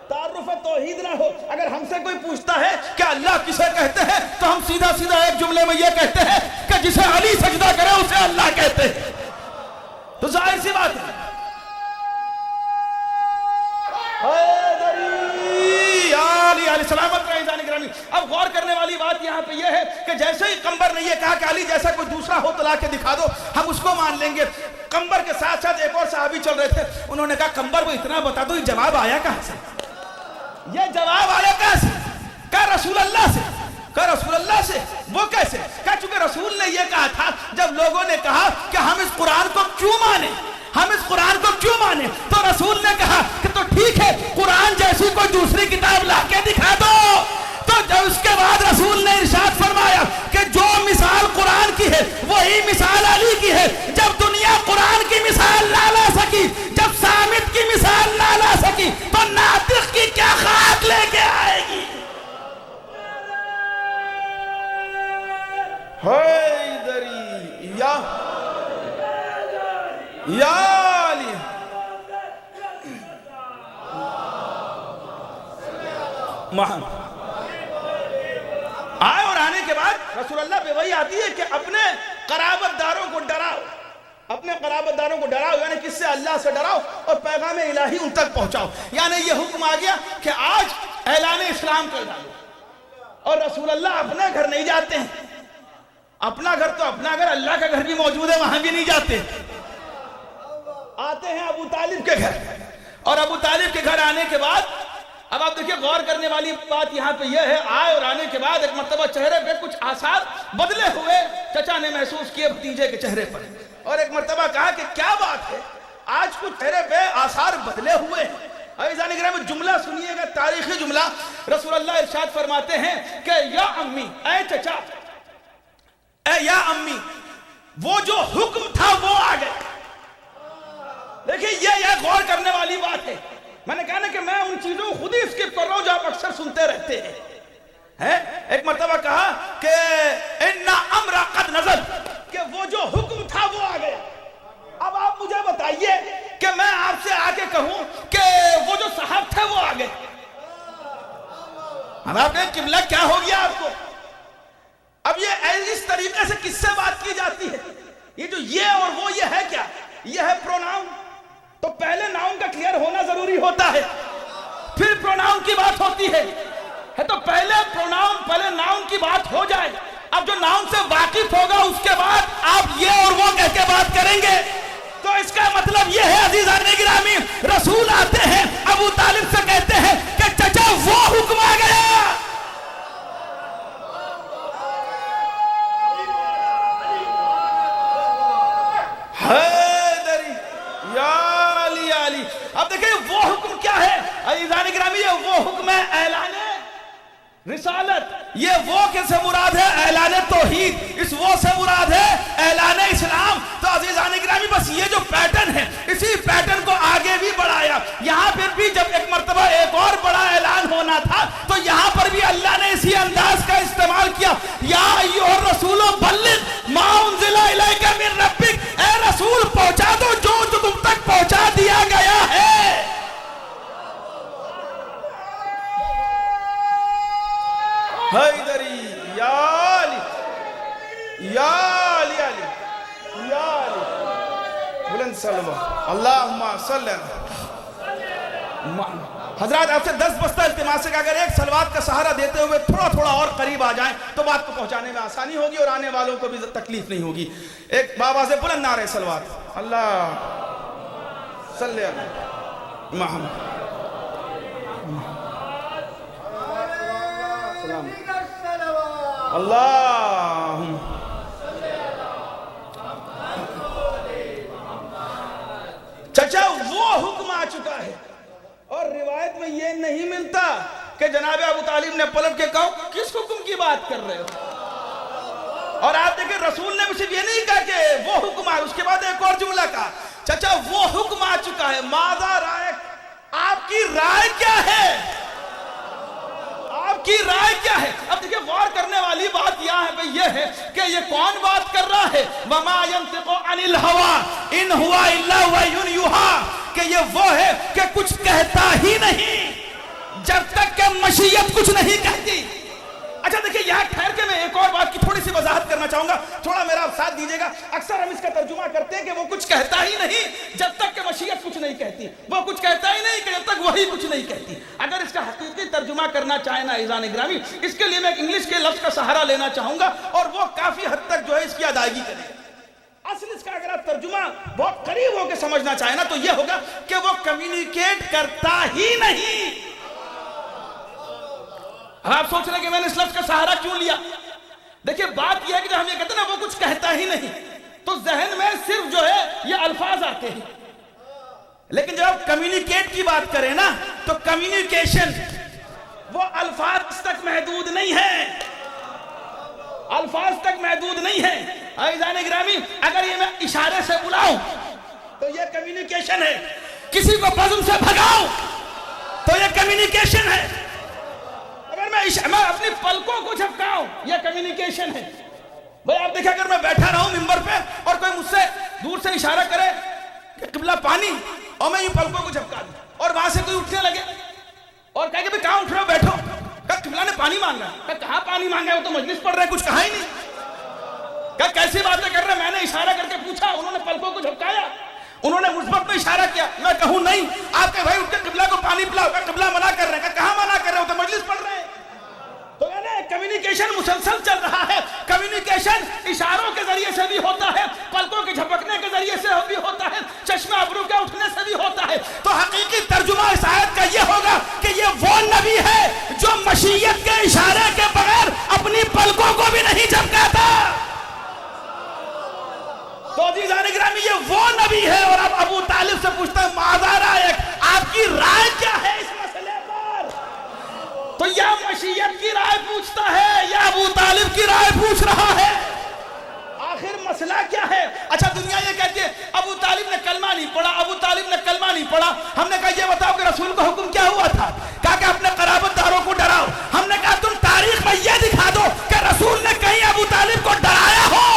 تعارف توحید نہ ہو. اگر ہم سے کوئی پوچھتا ہے کہ اللہ کسے کہتے ہیں تو ہم سیدھا سیدھا ایک جملے میں یہ کہتے ہیں کہ جسے علی سجدہ کرے اسے اللہ کہتے ہیں. تو ظاہر سی بات ہے. علی سلامت رہے عزیزان گرامی. اب غور کرنے والی بات یہاں پہ یہ ہے کہ جیسے ہی قمبر نے یہ کہا کہ علی جیسا کوئی دوسرا ہو تو لا کے دکھا دو، ہم اس کو مان لیں گے. قمبر کے ساتھ ساتھ ایک اور صحابی چل رہے تھے، انہوں نے کہا قمبر وہ اتنا بتا دو یہ جواب آیا کہاں سے، یہ جواب آیا کہاں سے؟ کہا رسول اللہ سے. کہا رسول اللہ سے، وہ کیسے؟ کہا چونکہ رسول نے یہ کہا تھا جب لوگوں نے کہا کہ ہم اس قرآن کو کیوں مانیں، ہم اس قرآن کو کیوں مانیں، تو رسول نے کہا کہ تو ٹھیک ہے قرآن جیسی کوئی دوسری کتاب لا کے دکھا دو. تو جب اس کے بعد رسول نے ارشاد فرمایا کہ جو مثال قرآن کی ہے وہی مثال علی کی ہے. جب دنیا قرآن کی مثال نہ لا سکی، جب صامت کی مثال نہ لا سکی، تو ناطق کی کیا خاک لے کے آئے گی. حیدری یا علی. آئے اور آنے کے بعد رسول اللہ پہ وہی آتی ہے کہ اپنے قرابت داروں کو ڈراؤ، اپنے قرابت داروں کو ڈراؤ، یعنی کس سے؟ اللہ سے ڈراؤ اور پیغام الہی ان تک پہنچاؤ. یعنی یہ حکم آ گیا کہ آج اعلان اسلام کر ڈالو. اور رسول اللہ اپنا گھر نہیں جاتے ہیں، اپنا گھر تو اپنا گھر، اللہ کا گھر بھی موجود ہے وہاں بھی نہیں جاتے، آتے ہیں ابو طالب کے گھر. اور ابو طالب کے گھر آنے کے بعد اب آپ دیکھیں غور کرنے والی بات یہاں پہ یہ ہے، آئے اور آنے کے بعد ایک مرتبہ چہرے پہ کچھ آثار بدلے ہوئے چچا نے محسوس کیے بھتیجے کے چہرے پر. اور ایک مرتبہ کہا کہ کیا بات ہے آج کچھ چہرے پہ آثار بدلے ہوئے ہیں. عزیزان گرامی جملہ سنیے گا، تاریخی جملہ. رسول اللہ ارشاد فرماتے ہیں کہ یا امی، اے چچا، اے یا امی، وہ جو حکم تھا وہ آ گئے. دیکھیں یہ غور کرنے والی بات ہے. میں نے کہا نا کہ میں ان چیزوں کو خود ہی اسکپ کر رہا ہوں جو آپ اکثر سنتے رہتے ہیں. ایک مرتبہ کہا کہ ان امر قد نزل، کہ وہ جو حکم تھا وہ آ گیا. اب آپ مجھے بتائیے کہ میں آپ سے آ کے کہوں کہ وہ جو صاحب تھے وہ آ گئے، اب آپ نے قبلہ کیا ہو گیا آپ کو؟ اب یہ اس طریقے سے کس سے بات کی جاتی ہے؟ یہ جو یہ اور وہ یہ ہے کیا؟ یہ ہے پروناؤن. تو پہلے ناؤن کا کلیئر ہونا ضروری ہوتا ہے، پھر پروناؤن کی بات ہوتی ہے. تو پہلے پروناؤن، پہلے ناؤن کی بات ہو جائے. اب جو ناؤن سے واقف ہوگا اس کے بعد آپ یہ اور وہ کہہ کے بات کریں گے. تو اس کا مطلب یہ ہے عزیزان گرامی، رسول آتے ہیں ابو طالب سے کہتے ہیں کہ چچا وہ حکم آ گیا. اب دیکھیں وہ حکم کیا ہے عزیزان گرامی؟ یہ وہ حکم ہے اعلان رسالت. یہ وہ کیسے مراد ہے؟ اعلان توحید. اس وہ سے مراد ہے اعلان اسلام. تو عزیزان گرامی بس یہ جو پیٹرن ہے اسی پیٹرن کو آگے بھی بڑھایا. یہاں پھر بھی جب ایک مرتبہ ایک اور بڑا اعلان ہونا تھا تو یہاں پر بھی اللہ نے اسی انداز کا استعمال کیا. یا ایھا الرسول بلغ ما انزل الیک من ربک، اے رسول پہنچا دو جو تم تک پہنچا دیا گیا ہے. حیدری یا علی یا علی علی یا علی. بلند صلوہ اللہم صلی اللہ. حضرات آپ سے 10 بستہ التماس ہے کہ اگر ایک صلوات کا سہارا دیتے ہوئے تھوڑا تھوڑا اور قریب آ جائیں تو بات کو پہنچانے میں آسانی ہوگی اور آنے والوں کو بھی تکلیف نہیں ہوگی. ایک بابا سے بلند نعرہ صلوات اللہ صلی اللہ محمد. اللہم چچا وہ حکم آ چکا ہے. اور روایت میں یہ نہیں ملتا کہ جناب ابو طالب نے پلٹ کے کہا کس حکم کی بات کر رہے ہو. اور آپ دیکھیں رسول نے صرف یہ نہیں کہا کہ وہ حکم آئے، اس کے بعد ایک اور جملہ کہا، چچا وہ حکم آ چکا ہے، ماذا رائے، آپ کی رائے کیا ہے، آپ کی رائے کیا ہے؟ اب دیکھیں غور کرنے والی بات یہاں ہے یہ ہے کہ یہ کون بات کر رہا ہے؟ وَمَا يَنْطِقُ عَنِ الْهَوَىٰ إِنْ هُوَ إِلَّا وَحْيٌ يُوحَىٰ، کہ یہ وہ ہے کہ کچھ کہتا ہی نہیں جب تک کہ مشیت کچھ نہیں کہتی۔ اچھا دیکھیں یہاں ٹھہر کے میں ایک اور بات کی تھوڑی سی وضاحت کرنا چاہوں گا، تھوڑا میرا ساتھ دیجیے گا۔ اکثر ہم اس کا ترجمہ کرتے ہیں کہ وہ کچھ کہتا ہی نہیں جب تک کہ مشیت کچھ نہیں کہتی، وہ کچھ کہتا ہی نہیں کہ جب تک وہی کچھ نہیں کہتی۔ اگر اس کا حقیقی ترجمہ کرنا چاہیں نا عزیزان گرامی، اس کے لیے میں ایک انگلش کے لفظ کا سہارا لینا چاہوں گا اور وہ کافی حد تک جو ہے اس کی ادائیگی کرے گا۔ اصل اس کا اگر آپ ترجمہ بہت قریب ہو کے سمجھنا چاہیں نا تو یہ ہوگا کہ وہ کمیونیکیٹ کرتا ہی نہیں۔ اب آپ سوچ رہے ہیں کہ میں نے اس لفظ کا سہارا کیوں لیا؟ دیکھیں بات یہ ہے کہ جب ہم یہ کہتے ہیں نا وہ کچھ کہتا ہی نہیں تو ذہن میں صرف جو ہے یہ الفاظ آتے ہیں، لیکن جب آپ کمیونیکیٹ کی بات کریں نا تو کمیونیکیشن وہ الفاظ تک محدود نہیں ہے، الفاظ تک محدود نہیں ہے۔ عزیزان گرامی اگر یہ میں اشارے سے بلاؤں تو یہ کمیونیکیشن ہے، کسی کو بزم سے بھگاؤں تو یہ کمیونیکیشن ہے، اگر میں اپنی پلکوں کو جھپکاؤں یہ کمیونیکیشن ہے۔ بھئی آپ دیکھیں اگر میں بیٹھا رہا ہوں ممبر پہ اور کوئی مجھ سے دور سے اشارہ کرے کہ قبلہ پانی، اور میں یہ پلکوں کو جھپکا دوں اور وہاں سے کوئی اٹھنے لگے اور کہے کہ بھئی کہاں اٹھ رہے ہو، بیٹھو، کہا قبلہ نے پانی مانگا، کہا کہاں پانی مانگا ہے، وہ تو مجلس پڑھ رہے ہیں، کچھ کہا ہی نہیں، کہا کیسی باتیں کر رہے ہیں، میں نے اشارہ کر کے پوچھا، انہوں نے پلکوں کو جھپکایا، انہوں نے مثبت میں اشارہ کیا، میں کہوں نہیں، آپ کہ بھائی اٹھ کے قبلہ کو پانی پلاؤ، کہا قبلہ منع کر رہے ہیں، کہا کہاں منع کر رہے ہیں، وہ تو مجلس پڑھ رہے ہیں۔ تو یعنی کمیونیکیشن مسلسل چل رہا ہے، کمیونیکیشن اشاروں کے ذریعے سے بھی ہوتا ہے، پلکوں کے جھپکنے کے ذریعے سے بھی ہوتا ہے، چشمہ ابرو کے اٹھنے سے بھی ہوتا ہے۔ تو حقیقی ترجمہ اس آیت کا یہ ہوگا کہ یہ وہ نبی ہے جو مشیت کے اشارے کے بغیر اپنی پلکوں کو بھی نہیں جھپکاتا۔ تو عزیزان گرامی یہ وہ نبی ہے، اور اب ابو طالب سے پوچھتا ہے ماذا رائک، آپ کی رائے کیا ہے اس مسئلے پر؟ تو یا مشیت کی رائے پوچھتا ہے یا ابو طالب کی رائے پوچھ رہا ہے، آخر مسئلہ کیا ہے؟ اچھا دنیا یہ کہتی ہے ابو طالب نے کلمہ نہیں پڑھا، ابو طالب نے کلمہ نہیں پڑھا۔ ہم نے کہا یہ بتاؤ کہ رسول کا حکم کیا ہوا تھا؟ کہا کہ اپنے قرابت داروں کو ڈراؤ۔ ہم نے کہا تم تاریخ میں یہ دکھا دو کہ رسول نے کہیں ابو طالب کو ڈرایا ہو۔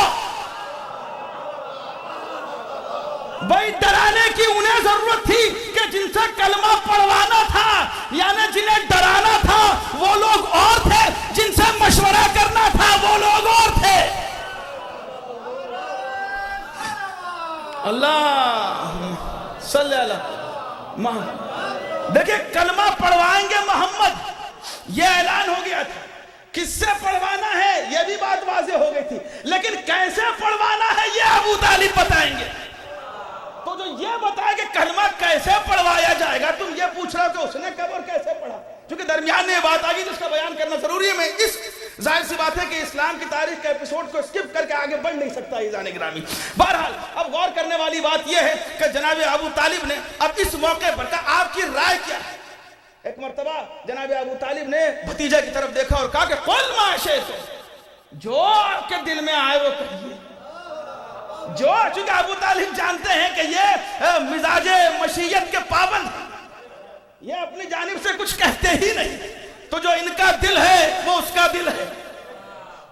بھائی ڈرانے کی انہیں ضرورت تھی کہ جن سے کلمہ پڑھوانا تھا، یعنی جنہیں ڈرانا تھا وہ لوگ اور تھے، جن سے مشورہ کرنا تھا وہ لوگ اور تھے۔ اللہ صلی اللہ محمد، دیکھیں کلمہ پڑھوائیں گے محمد، یہ اعلان ہو گیا تھا، کس سے پڑھوانا ہے یہ بھی بات واضح ہو گئی تھی، لیکن کیسے پڑھوانا ہے یہ ابو طالب بتائیں گے۔ تو جو یہ بتایا کہ کلمہ کیسے پڑھوایا جائے گا، تم یہ پوچھ رہا ہو کہ اس نے کب اور کیسے پڑھا، چونکہ درمیان میں یہ بات آگئی جس کا بیان کرنا ضروری ہے۔ میں اس ظاہر سی بات ہے کہ اسلام کی تاریخ کے ایپیسوڈ کو سکپ کر کے آگے بڑھ نہیں سکتا عزیزان گرامی۔ بہرحال اب غور کرنے والی بات یہ ہے کہ جناب ابو طالب نے اب اس موقع پر کہا آپ کی رائے کیا ہے؟ ایک مرتبہ جناب ابو طالب نے بھتیجے کی طرف دیکھا اور کہا کہ قل ما شئتم، جو آپ کے دل میں آئے وہ کہیے۔ جو چونکہ ابو طالب جانتے ہیں کہ یہ مزاج مشیت کے پابند ہیں، یہ اپنی جانب سے کچھ کہتے ہی نہیں، تو جو ان کا دل ہے وہ اس کا دل ہے،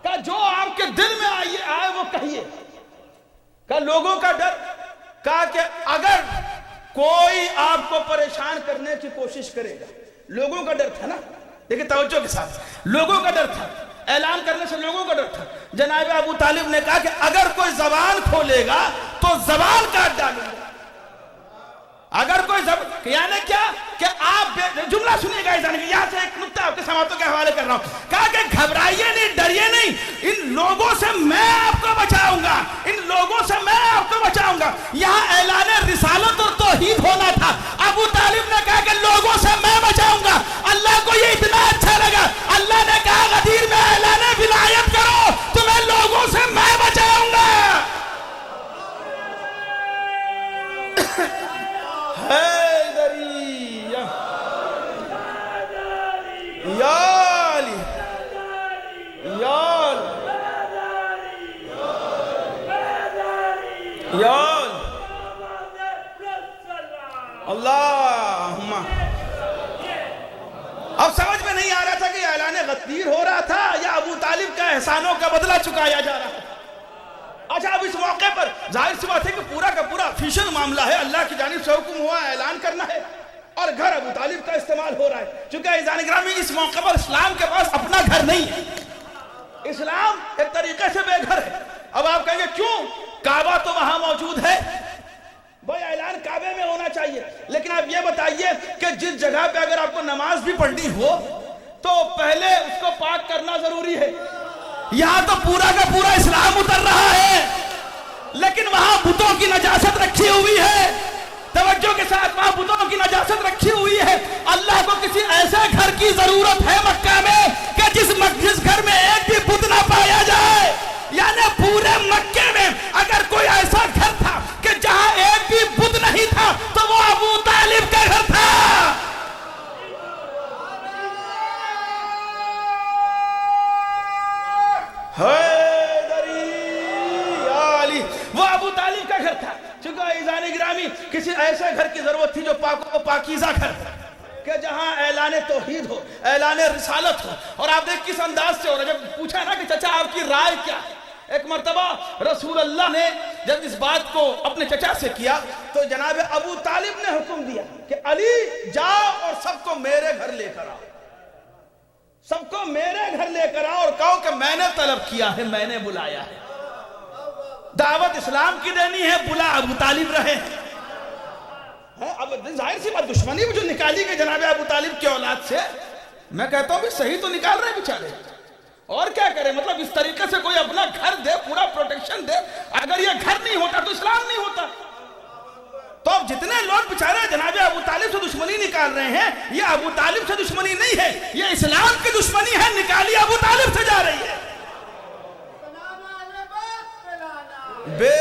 کہ جو آپ کے دل میں آئے وہ کہیے۔ کہ لوگوں کا ڈر، کہا کہ اگر کوئی آپ کو پریشان کرنے کی کوشش کرے گا، لوگوں کا ڈر تھا نا، دیکھیں توجہ کے ساتھ، لوگوں کا ڈر تھا، اعلان کرنے سے لوگوں کا ڈر تھا۔ جناب ابو طالب نے کہا کہ اگر کوئی زبان کھولے گا تو زبان کاٹ ڈالوں گا، اگر کوئی یعنی کیا کہ آپ جملہ سنیے گا، یہاں سے ایک نکتہ آپ کے سماعتوں کے حوالے کر رہا ہوں، کہا کہ گھبرائیے نہیں، ڈریے نہیں، ان لوگوں سے میں آپ کو بچاؤں گا، ان لوگوں سے میں آپ کو بچاؤں گا۔ یہاں اعلان رسالت اور توحید ہونا تھا، ابو طالب نے کہا کہ لوگوں سے میں بچاؤں گا۔ اللہ کو یہ اتنا اچھا لگا، اللہ نے کہا غدیر میں اعلان ولایت کرو، تمہیں لوگوں سے میں بچاؤں گا۔ یا اللہم اب سمجھ میں نہیں آ رہا تھا کہ اعلان غدیر ہو رہا تھا یا ابو طالب کا احسانوں کا بدلہ چکایا جا رہا تھا. اچھا اب اس موقع پر ظاہر سی بات ہے کہ پورا کا پورا آفیشل معاملہ ہے, اللہ کی جانب سے حکم ہوا اعلان کرنا ہے اور گھر ابو طالب کا استعمال ہو رہا ہے. چونکہ عزیزان گرامی اس موقع پر اسلام کے پاس اپنا گھر نہیں ہے, اسلام ایک طریقے سے بے گھر ہے. اب آپ کہیں گے کیوں؟ کعبہ تو وہاں موجود ہے, بھائی اعلان کعبے میں ہونا چاہیے, لیکن آپ یہ بتائیے کہ جس جگہ پہ اگر آپ کو نماز بھی پڑھنی ہو تو پہلے اس کو پاک کرنا ضروری ہے. یہاں تو پورا کا پورا اسلام اتر رہا ہے لیکن وہاں بتوں کی نجاست رکھی ہوئی ہے. توجہ کے ساتھ وہاں بتوں کی نجاست رکھی ہوئی ہے. اللہ کو کسی ایسے گھر کی ضرورت ہے مکہ میں کہ جس گھر میں ایک بھی بت نہ پایا جائے. یعنی پورے مکے میں اگر کوئی ایسا گھر تھا کہ جہاں ایک بھی بت نہیں تھا تو وہ ابو طالب کا گھر تھا. وہ ابو طالب کا گھر تھا. چونکہ عزیزان گرامی کسی ایسے گھر کی ضرورت تھی جو پاک و پاکیزہ گھر تھا کہ جہاں اعلان توحید ہو, اعلان رسالت ہو. اور آپ دیکھ کس انداز سے ہو رہا ہے. جب پوچھا نا کہ چچا آپ کی رائے کیا, ایک مرتبہ رسول اللہ نے جب اس بات کو اپنے چچا سے کیا تو جناب ابو طالب نے حکم دیا کہ علی جاؤ اور سب کو میرے گھر لے کر آؤ, سب کو میرے گھر لے کر آؤ اور کہو کہ میں نے طلب کیا ہے, میں نے بلایا ہے. دعوت اسلام کی دینی ہے, بلا ابو طالب رہے. اب ظاہر سی بات دشمنی جو نکالی گئی جناب ابو طالب کی اولاد سے, میں کہتا ہوں کہ صحیح تو نکال رہے بیچارے, اور کیا کرے. مطلب اس طریقے سے کوئی اپنا گھر دے, پورا پروٹیکشن دے. اگر یہ گھر نہیں ہوتا تو اسلام نہیں ہوتا. تو اب جتنے لوگ بیچارے جناب ابو طالب سے دشمنی نکال رہے ہیں, یہ ابو طالب سے دشمنی نہیں ہے, یہ اسلام کی دشمنی ہے, نکالی ابو طالب سے جا رہی ہے. بے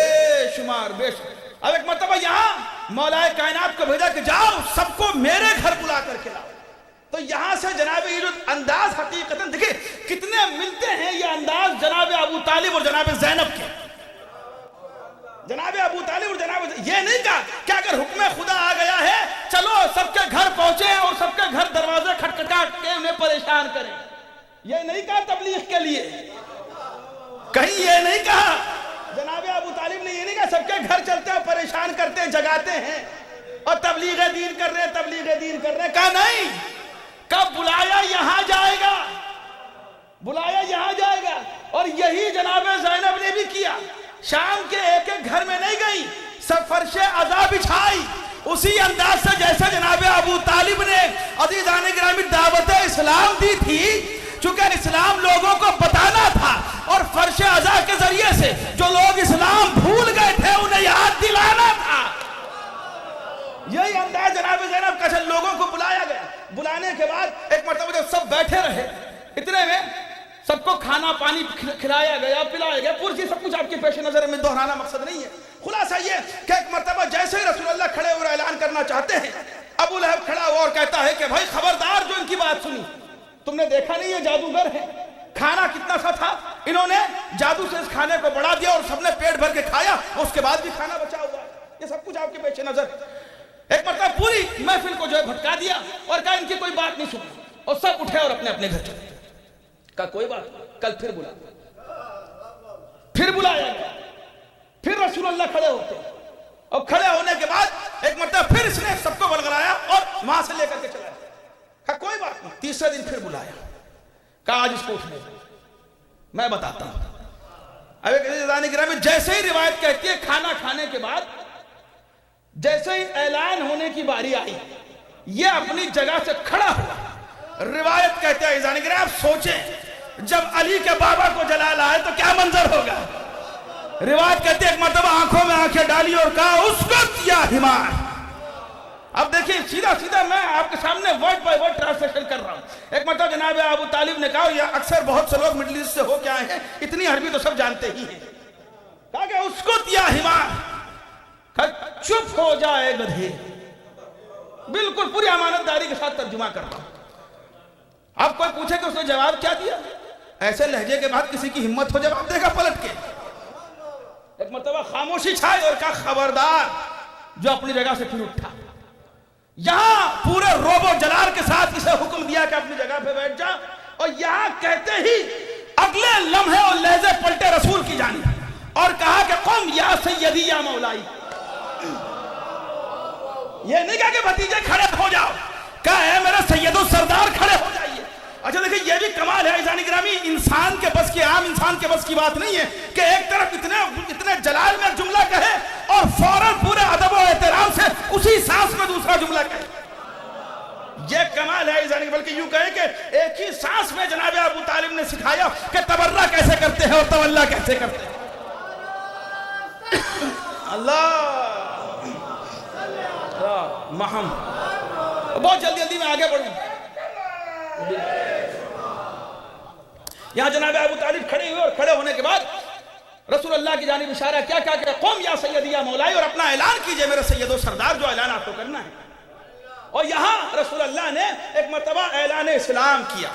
شمار بے شمار. اب ایک مرتبہ یہاں مولا کائنات کو بھیجا کہ جاؤ سب کو میرے گھر بلا کر کے لاؤ. تو یہاں سے جناب یہ جو انداز حقیقتاً دیکھیں کتنے ملتے ہیں یہ انداز جناب ابو طالب اور جناب زینب کے. جناب ابو طالب اور جناب یہ نہیں کہا کہ اگر حکم خدا آ گیا ہے چلو سب کے گھر پہنچے اور سب کے گھر دروازے کھٹکھٹا کے انہیں پریشان کریں. یہ نہیں کہا تبلیغ کے لیے, کہیں یہ نہیں کہا. جناب ابو طالب نے یہ نہیں کہا سب کے گھر چلتے ہیں پریشان کرتے ہیں جگاتے ہیں اور تبلیغ دین کر رہے ہیں تبلیغ دین کر رہے ہیں. کہا نہیں, کب بلایا یہاں جائے گا, بلایا یہاں جائے گا. اور یہی جناب زینب نے بھی کیا. شام کے ایک ایک گھر میں نہیں گئی, سب فرش عزا بچھائی اسی انداز سے جیسے جناب ابو طالب نے عزیزان گرامی دعوت اسلام دی تھی. چونکہ اسلام لوگوں کو بتانا تھا اور فرش عزا کے ذریعے سے جو لوگ اسلام بھول گئے تھے انہیں یاد دلانا تھا. یہی انداز جناب زینب کا لوگوں کو بلایا گیا. بلانے کے بعد ایک مرتبہ جب سب بیٹھے رہے اتنے میں سب کو کھانا پانی کھلایا گیا, پلایا گیا. پوری سب کچھ آپ کے پیش نظر میں دہرانا مقصد نہیں ہے. خلاصہ یہ کہ ایک مرتبہ جیسے ہی رسول اللہ کھڑے اور اعلان کرنا چاہتے ہیں, ابو لہب کھڑا ہوا اور کہتا ہے کہ بھائی خبردار جو ان کی بات سنی, تم نے دیکھا نہیں یہ جادوگر ہے. کھانا کتنا سا تھا, انہوں نے جادو سے اس کھانے کو بڑھا دیا اور سب نے پیٹ بھر کے کھایا, اس کے بعد بھی کھانا بچا ہوا ہے. یہ سب کچھ آپ کے پیش نظر. ایک مرتبہ پوری محفل کو جو ہے بھٹکا دیا اور کہا ان کی کوئی بات نہیں سنی, اور سب اٹھے اور اپنے اپنے گھر چلے. کہا کوئی بات, کل پھر بلا. پھر بلایا گیا, پھر رسول اللہ کھڑے ہوتے اور کھڑے ہونے کے بعد ایک مرتبہ پھر اس نے سب کو بلغرایا اور وہاں سے لے کر کے چلا گیا. کہا کوئی بات نہیں. تیسرے دن پھر بلایا, کہا آج اس کو اٹھنے میں بتاتا ہوں. اب ایک عزیزان گرامی جیسے ہی روایت کہتی ہے کھانا کھانے کے بعد جیسے ہی اعلان ہونے کی باری آئی یہ اپنی جگہ سے کھڑا ہوا. روایت کہتے ہیں عزیزان گرامی آپ سوچیں جب علی کے بابا کو جلال آئے تو کیا منظر ہوگا. روایت کہتے ہیں ایک مرتبہ آنکھوں میں آنکھیں ڈالی اور کہا اسکت یا حمار. اب دیکھیں سیدھا سیدھا میں آپ کے سامنے ورڈ بائی ورڈ ٹرانسلیشن کر رہا ہوں. ایک مرتبہ جناب ابو طالب نے کہا, یا اکثر بہت سے لوگ مڈل ایسٹ سے ہو کے آئے ہیں, اتنی عربی تو سب جانتے ہی ہیں. کہا کہ اسکت یا حمار, کہا چپ ہو جائے گدھے. بالکل پوری امانت داری کے ساتھ ترجمہ کر رہا ہوں. اب کوئی پوچھے کہ اس نے جواب کیا دیا, ایسے لہجے کے بعد کسی کی ہمت ہو جواب دے گا پلٹ کے. ایک مرتبہ خاموش خاموشی چھائی اور کہا خبردار جو اپنی جگہ سے پھر اٹھا. یہاں پورے روب و جلال کے ساتھ اسے حکم دیا کہ اپنی جگہ پہ بیٹھ جا, اور یہاں کہتے ہی اگلے لمحے اور لہجے پلٹے رسول کی جانب اور کہا کہ قم یا سیدی یا مولائی. یہ نہیں کہا کہ بھتیجے کھڑے ہو جاؤ, کہا اے میرے سید و سردار کھڑے ہو جائیے. اچھا دیکھیں یہ بھی کمال ہے عزیزان گرامی, انسان کے بس کی, عام انسان کے بس کی بات نہیں ہے کہ ایک طرف اتنے جلال میں جملہ کہے اور فوراً پورے ادب و احترام سے اسی سانس میں دوسرا جملہ کہے. یہ کمال ہے عزیزان, بلکہ یوں کہے کہ ایک ہی سانس میں جناب ابو طالب نے سکھایا کہ تبرہ کیسے کرتے ہیں اور تولا کیسے کرتے ہیں. اللہ محمد, بہت جلدی میں آگے بڑھوں. یہاں جناب ابو طالب کھڑے ہوئے اور کھڑے ہونے کے بعد رسول اللہ کی جانب اشارہ کیا کہ قوم یا سیدی یا مولائی, اور اپنا اعلان کیجئے میرے سید و سردار, جو اعلان آپ کو کرنا ہے. اور یہاں رسول اللہ نے ایک مرتبہ اعلان اسلام کیا.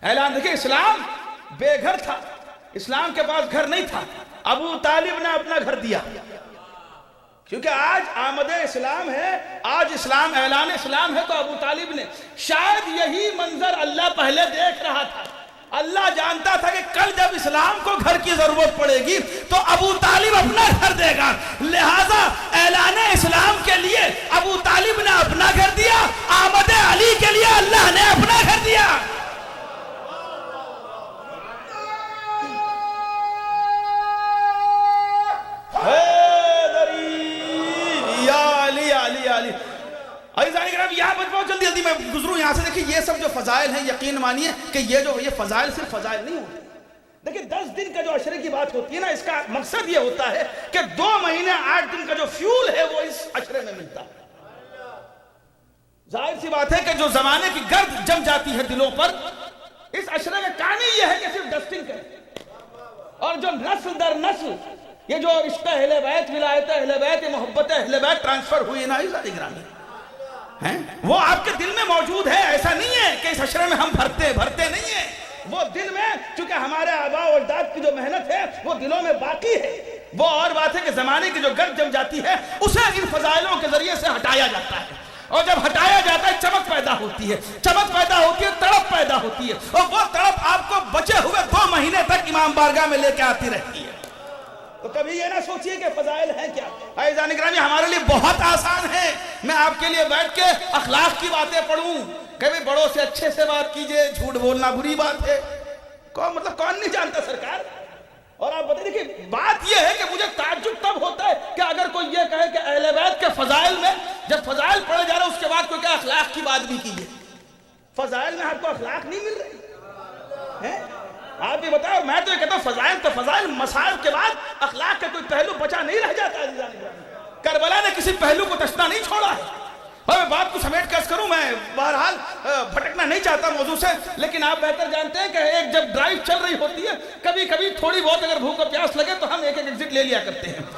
اعلان دیکھیں, اسلام بے گھر تھا, اسلام کے پاس گھر نہیں تھا. ابو طالب نے اپنا گھر دیا, کیونکہ آج آمد اسلام ہے, آج اسلام اعلان اسلام ہے, تو ابو طالب نے شاید یہی منظر اللہ پہلے دیکھ رہا تھا. اللہ جانتا تھا کہ کل جب اسلام کو گھر کی ضرورت پڑے گی تو ابو طالب اپنا گھر دے گا, لہٰذا اعلان اسلام کے لیے ابو طالب نے اپنا گھر دیا, آمد علی کے لیے اللہ نے اپنا گھر دیا. یہاں پر بہت جلدی میں گزروں یہاں سے. دیکھیں یہ سب جو فضائل ہیں, یقین مانیے کہ یہ فضائل صرف فضائل نہیں ہوتے. دیکھیں 10 دن کا جو عشرے کی بات ہوتی ہے نا, اس کا مقصد یہ ہوتا ہے کہ 2 مہینے 8 دن کا جو فیول ہے وہ اس عشرے میں ملتا ہے. ظاہر سی بات ہے کہ جو زمانے کی گرد جم جاتی ہے دلوں پر, اس عشرے میں کہانی یہ ہے کہ صرف ڈسٹنگ کریں, اور جو نسل در نسل یہ جو عشق اہل بیت, ولایت اہل بیت, محبت اہل بیت ٹرانسفر ہوئی نا عزیزان گرامی, وہ آپ کے دل میں موجود ہے. ایسا نہیں ہے کہ اس عشرے میں ہم بھرتے نہیں ہیں. وہ دل میں, چونکہ ہمارے آباء و اجداد کی جو محنت ہے وہ دلوں میں باقی ہے. وہ اور بات ہے کہ زمانے کی جو گرد جم جاتی ہے اسے ان فضائلوں کے ذریعے سے ہٹایا جاتا ہے, اور جب ہٹایا جاتا ہے چمک پیدا ہوتی ہے, تڑپ پیدا ہوتی ہے, اور وہ تڑپ آپ کو بچے ہوئے 2 مہینے تک امام بارگاہ میں لے کے آتی رہتی ہے. تو کبھی یہ نہ سوچئے کہ فضائل ہیں کیا. عزیزان گرامی, ہمارے لیے بہت آسان ہے میں آپ کے لیے بیٹھ کے اخلاق کی باتیں پڑھوں, کبھی بڑوں سے اچھے سے بات کیجئے, جھوٹ بولنا بری بات ہے. کون نہیں جانتا سرکار. اور آپ بتائیں کہ بات یہ ہے کہ مجھے تعجب تب ہوتا ہے کہ اگر کوئی یہ کہے کہ اہل بیت کے فضائل میں, جب فضائل پڑھے جا رہے اس کے بعد کوئی کہ اخلاق کی بات بھی کیجئے. فضائل میں آپ کو اخلاق نہیں مل رہی ہے. آپ بھی بتائیں, اور میں تو یہ کہتا ہوں فضائل مسائل کے بعد اخلاق کا کوئی پہلو بچا نہیں رہ جاتا ہے. کربلا نے کسی پہلو کو تشنا نہیں چھوڑا ہے. اور میں بات کو سمیٹ کے کروں, میں بہرحال بھٹکنا نہیں چاہتا موضوع سے, لیکن آپ بہتر جانتے ہیں کہ ایک جب ڈرائیو چل رہی ہوتی ہے, کبھی تھوڑی بہت اگر بھوک و پیاس لگے تو ہم ایک ایگزٹ لے لیا کرتے ہیں.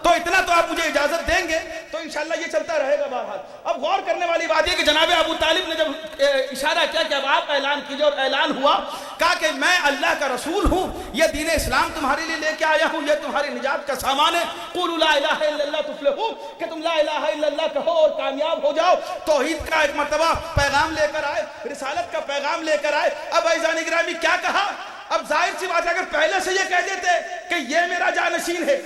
تو اتنا تو آپ مجھے اجازت دیں گے تو انشاءاللہ یہ چلتا رہے گا. بہرحال اب غور کرنے والی بات یہ کہ جناب ابو طالب نے جب اشارہ کیا کہ اب آپ اعلان کیجئے, اور اعلان ہوا, کہا کہ میں اللہ کا رسول ہوں, یہ دین اسلام تمہارے لیے لے کے آیا ہوں, یہ تمہاری نجات کا سامان ہے. قولوا لا الہ الا اللہ تفلحوا, کہ تم لا الہ الا اللہ کہو اور کامیاب ہو جاؤ. توحید کا ایک مرتبہ پیغام لے کر آئے, رسالت کا پیغام لے کر آئے. اب عزیزان گرامی کیا کہا؟ اب ظاہر سی بات ہے اگر پہلے سے یہ کہہ دیتے کہ یہ میرا جانشین ہے,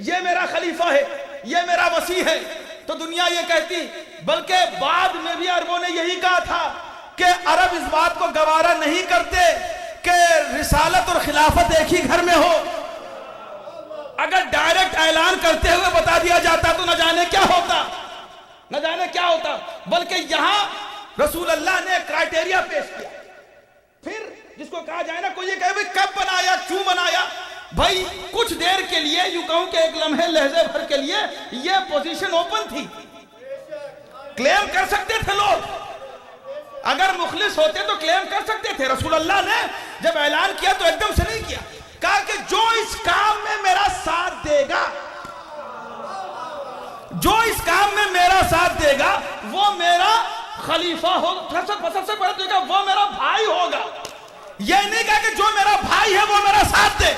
یہ میرا خلیفہ ہے, یہ میرا وسیع ہے, تو دنیا یہ کہتی. بلکہ بعد میں بھی عربوں نے یہی کہا تھا کہ عرب اس بات کو گوارا نہیں کرتے کہ رسالت اور خلافت ایک ہی گھر میں ہو. اگر ڈائریکٹ اعلان کرتے ہوئے بتا دیا جاتا تو نہ جانے کیا ہوتا. بلکہ یہاں رسول اللہ نے کرائٹیریا پیش کیا. پھر جس کو کہا جائے نا, کوئی یہ کہے بھئی کب بنایا, کیوں بنایا. بھائی کچھ دیر کے لیے, یوں کہوں کہ ایک لمحے لہجے بھر کے لیے یہ پوزیشن اوپن تھی, کلیم کر سکتے تھے لوگ. اگر مخلص ہوتے تو کلیم کر سکتے تھے. رسول اللہ نے جب اعلان کیا تو ایک دم سے نہیں کیا, کہا کہ جو اس کام میں میرا ساتھ دے گا, وہ میرا خلیفہ ہوگا. سب سے پہلے تو وہ میرا بھائی ہوگا. یہ نہیں کہا کہ جو میرا بھائی ہے وہ میرا ساتھ دے,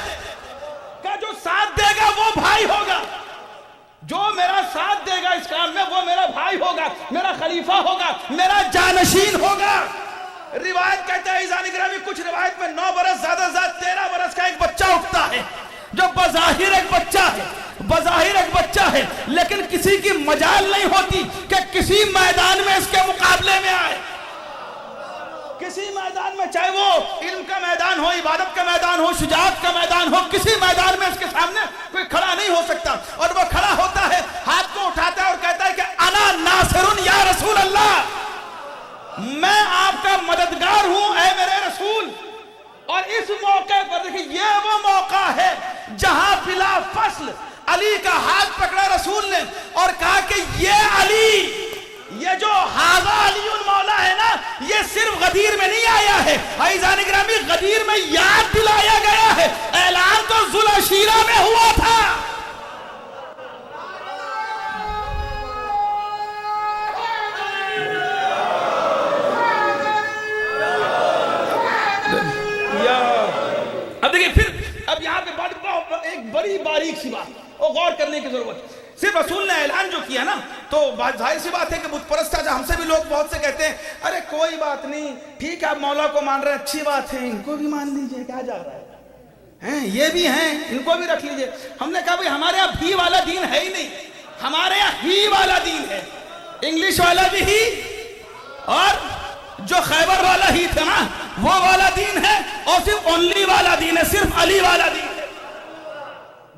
کہ جو ساتھ دے گا وہ بھائی ہوگا. جو میرا ساتھ دے گا اس کام میں وہ میرا بھائی ہوگا، میرا خلیفہ ہوگا، میرا جانشین ہوگا۔ روایت کہتا ہے عزیزان گرامی، کچھ روایت میں 9 برس زیادہ 13 برس کا ایک بچہ اٹھتا ہے جو بظاہر ایک بچہ ہے لیکن کسی کی مجال نہیں ہوتی کہ کسی میدان میں اس کے مقابلے میں آئے۔ کسی میدان میں، چاہے وہ علم کا میدان ہو، عبادت کا میدان ہو، شجاعت کا میدان ہو، کسی میدان میں اس کے سامنے کوئی کھڑا نہیں ہو سکتا۔ اور وہ کھڑا ہوتا ہے، ہاتھ کو اٹھاتا ہے اور کہتا ہے کہ انا ناصر یا رسول اللہ، میں آپ کا مددگار ہوں اے میرے رسول۔ اور اس موقع پر دیکھیں، یہ وہ موقع ہے جہاں بلا فصل علی کا ہاتھ پکڑا رسول نے اور کہا کہ یہ علی، یہ جو ھذا علی مولا ہے نا، یہ صرف غدیر میں نہیں آیا ہے، عزیزان گرامی غدیر میں یاد دلایا گیا ہے، اعلان تو ذوالعشیرہ میں ہوا تھا۔ اب دیکھیں پھر، اب یہاں پہ ایک بڑی باریک سی بات اور غور کرنے کی ضرورت۔ صرف رسول نے اعلان جو کیا نا، تو ظاہر سی بات ہے کہ بت پرست تھا، ہم سے بھی لوگ بہت سے کہتے ہیں ارے کوئی بات نہیں، ٹھیک ہے آپ مولا کو مان رہے ہیں، اچھی بات ہے، ان کو بھی مان لیجئے، کیا جا رہا ہے، یہ بھی ہیں، ان کو بھی رکھ لیجئے۔ ہم نے کہا بھئی ہمارے یہاں بھی والا دین ہے ہی نہیں، ہمارے یہاں ہی والا دین ہے، انگلش والا بھی ہی، اور جو خیبر والا ہی تھا نا وہ والا دین ہے، اور صرف اونلی والا دین ہے، صرف علی والا دین ہے،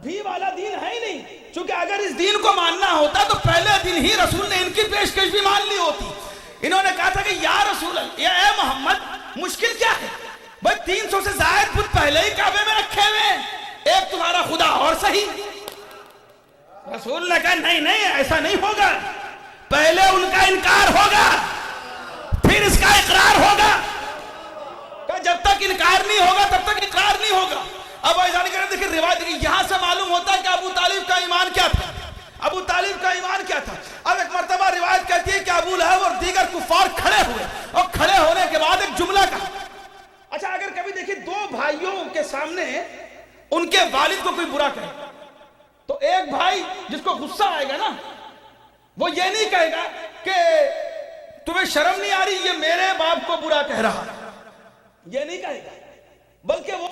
بھی والا دین ہے ہی نہیں۔ چونکہ اگر اس دین کو ماننا ہوتا تو پہلے دن ہی رسول نے ان کی پیشکش بھی مان لی ہوتی۔ انہوں نے کہا تھا کہ یا رسول اللہ، یا اے محمد، مشکل کیا ہے بھئی 300 سے زائد بت پہلے ہی کعبے میں رکھے ہوئے ہیں، ایک تمہارا خدا اور صحیح۔ رسول نے کہا نہیں ایسا نہیں ہوگا، پہلے ان کا انکار ہوگا پھر اس کا اقرار ہوگا، کہ جب تک انکار نہیں ہوگا تب تک اقرار نہیں ہوگا۔ اب ایسا نہیں کریں، دیکھیں روایت، یہاں سے معلوم ہوتا ہے کہ ابو طالب کا ایمان کیا تھا، ابو طالب کا ایمان کیا تھا۔ اب ایک مرتبہ روایت کہتی ہے کہ ابو لہب اور دیگر کفار کھڑے ہوئے، اور کھڑے ہونے کے بعد ایک جملہ کہا۔ اچھا اگر کبھی دیکھیں دو بھائیوں کے سامنے ان کے والد کو کوئی برا کہے تو ایک بھائی جس کو غصہ آئے گا نا، وہ یہ نہیں کہے گا کہ تمہیں شرم نہیں آ رہی یہ میرے باپ کو برا کہہ رہا ہے، یہ نہیں کہے گا، بلکہ وہ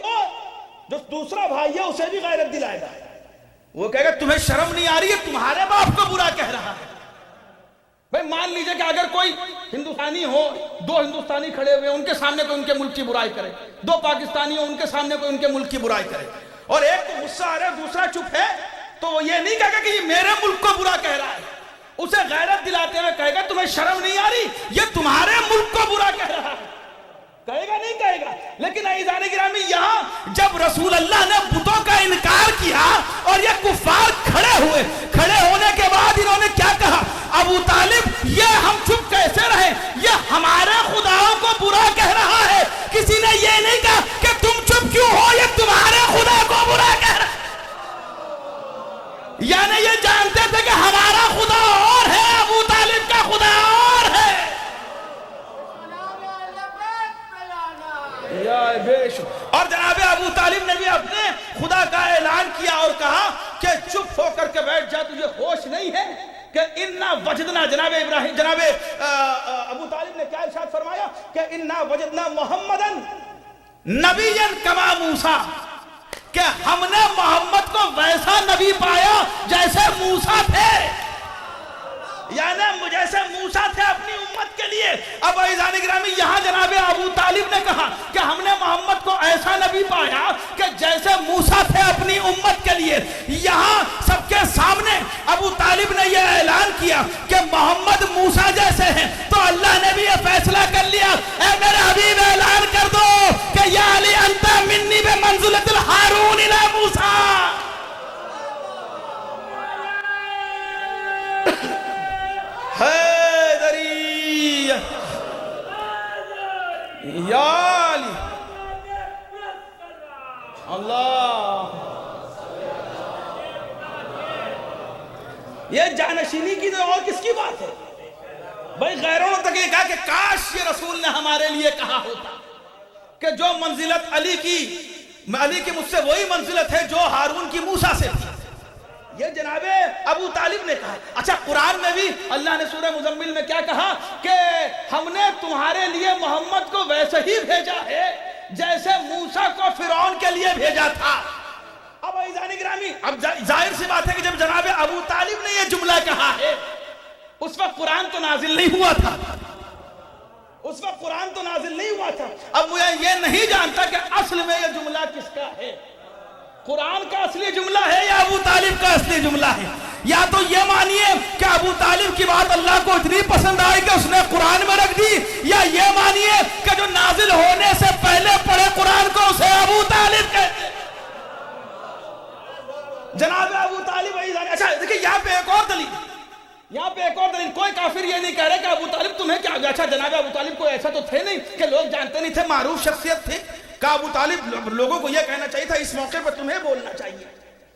جو دوسرا بھائی ہے اسے بھی غیرت دلائے گا، وہ کہے گا تمہیں شرم نہیں آ رہی ہے تمہارے باپ کو برا کہہ رہا ہے۔ بھئی مان لیجئے کہ اگر کوئی ہندوستانی ہو، 2 ہندوستانی کھڑے ہوئے ان کے سامنے کوئی ان کے ملک کی برائی کرے، 2 پاکستانی ہو ان کے سامنے کوئی ان کے ملک کی برائی کرے، اور ایک کو غصہ آ رہا ہے دوسرا چپ ہے، تو وہ یہ نہیں کہے گا کہ یہ میرے ملک کو برا کہہ رہا ہے، اسے غیرت دلاتے ہوئے کہے گا تمہیں شرم نہیں آ رہی یہ تمہارے ملک کو برا کہہ رہا ہے، کہے گا نہیں کہے گا۔ لیکن عزیزان گرامی یہاں جب رسول اللہ نے بتوں کا انکار کیا اور یہ کفار کھڑے ہوئے، کھڑے ہونے کے بعد انہوں نے کیا کہا، ابو طالب یہ ہم چپ کیسے رہے، یہ ہمارے خداؤں کو برا کہہ رہا ہے، کسی نے یہ نہیں کہا کہ تم چپ کیوں ہو یہ تمہارے خدا کو برا کہہ رہا ہے، یعنی یہ جانتے تھے کہ ہمارا خدا اور ہے، ابو طالب کا خدا اور ہے۔ اور جناب ابو طالب نے بھی اپنے خدا کا اعلان کیا اور کہا کہ چپ ہو کر کے بیٹھ جا، تجھے ہوش نہیں ہے کہ انا وجدنا، جناب ابو طالب نے کیا ارشاد فرمایا کہ انا وجدنا محمدن نبیًا کما موسیٰ، کہ ہم نے محمد کو ویسا نبی پایا جیسے موسیٰ تھے، یعنی جیسے موسیٰ تھے اپنی امت کے لیے۔ اب عزیزان گرامی یہاں جناب ابو طالب نے کہا کہ ہم نے محمد کو ایسا نبی پایا کہ جیسے موسیٰ تھے اپنی امت کے لیے۔ یہاں سب کے سامنے ابو طالب نے یہ اعلان کیا کہ محمد موسیٰ جیسے ہیں، تو اللہ نے بھی یہ فیصلہ کر لیا، اے میرے حبیب اعلان کر دو کہ یا علی انت منی بمنزلۃ الہارون الی موسیٰ۔ حیدری یا علی اللہ، یہ جانشینی کی تو اور کس کی بات ہے بھائی؟ غیروں نے تک یہ کہا کہ کاش یہ رسول نے ہمارے لیے کہا ہوتا کہ جو منزلت علی کی مجھ سے وہی منزلت ہے جو ہارون کی موسیٰ سے تھی۔ یہ جناب ابو طالب نے کہا. اچھا قرآن میں بھی اللہ نے سورہ مزمل میں کیا کہا کہ ہم نے تمہارے لیے محمد کو ویسے ہی بھیجا ہے جیسے موسیٰ کو فرعون کے لیے بھیجا تھا. اب عزیزان گرامی، اب ظاہر سی بات ہے کہ جب جناب ابو طالب نے یہ جملہ کہا ہے اس وقت قرآن تو نازل نہیں ہوا تھا، اس وقت قرآن تو نازل نہیں ہوا تھا. اب مجھے یہ نہیں جانتا کہ اصل میں یہ جملہ کس کا ہے، قرآن کا اصلی جملہ ہے یا ابو طالب کا اصلی جملہ ہے. یا تو یہ مانیے کہ ابو طالب کی بات اللہ کو اتنی پسند آئی کہ اس نے قرآن میں رکھ دی، یا یہ مانیے کہ جو نازل ہونے سے پہلے پڑھے قرآن کو اسے ابو طالب کہتے ہیں. جناب ابو طالب. اچھا دیکھیں یہاں پہ ایک اور دلیل، یہاں پہ ایک اور دلیل. کوئی کافر یہ نہیں کہہ رہے کہ ابو طالب تمہیں کیا. اچھا جناب ابو طالب کوئی ایسا تو تھے نہیں کہ لوگ جانتے نہیں تھے، معروف شخصیت تھے کہ ابو طالب لوگوں کو یہ کہنا چاہیے تھا اس موقع پر تمہیں بولنا چاہیے،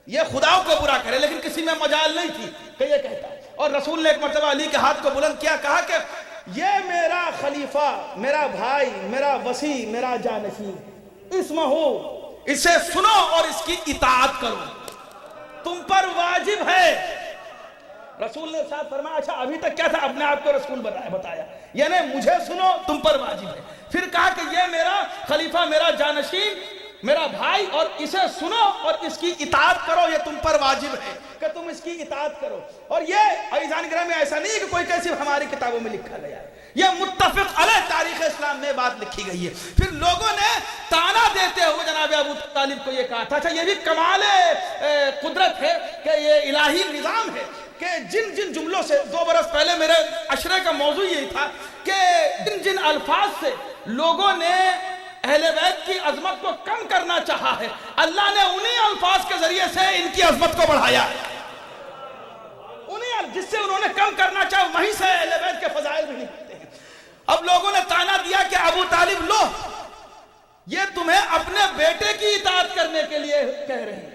یہ خدا کو برا کرے، لیکن کسی میں مجال نہیں تھی کہ یہ کہتا. اور رسول نے ایک مرتبہ علی کے ہاتھ کو بلند کیا، کہا کہ یہ میرا خلیفہ، میرا بھائی، میرا وسیع، میرا جانشین، اسمہو، اسے سنو اور اس کی اطاعت کرو، تم پر واجب ہے. رسول نے ساتھ فرمایا اچھا ابھی تک کیا تھا، اپنے آپ کو رسول بتایا، یعنی مجھے سنو تم پر واجب ہے. پھر کہا کہ یہ میرا خلیفہ، میرا جانشین، میرا بھائی، اور اسے سنو اور اس کی اطاعت کرو، یہ تم پر واجب ہے کہ تم اس کی اطاعت کرو. اور یہ عزیزان گرامی ایسا نہیں ہے کہ کوئی کیسی ہماری کتابوں میں لکھا گیا ہے، یہ متفق علیہ تاریخ اسلام میں بات لکھی گئی ہے. پھر لوگوں نے تانا دیتے ہوئے جناب ابو طالب کو یہ کہا تھا. اچھا یہ بھی کمال قدرت ہے کہ یہ الہی نظام ہے کہ جن جن جملوں سے 2 برس پہلے میرے عشرے کا موضوع یہی تھا کہ جن جن الفاظ سے لوگوں نے اہل بیت کی عظمت کو کم کرنا چاہا ہے، اللہ نے انہی الفاظ کے ذریعے سے ان کی عظمت کو بڑھایا ہے. انہی جس سے انہوں نے کم کرنا چاہا وہیں سے اہل بیت کے فضائل بھی نکلتے ہیں. اب لوگوں نے تانا دیا کہ ابو طالب لو، یہ تمہیں اپنے بیٹے کی اطاعت کرنے کے لیے کہہ رہے ہیں،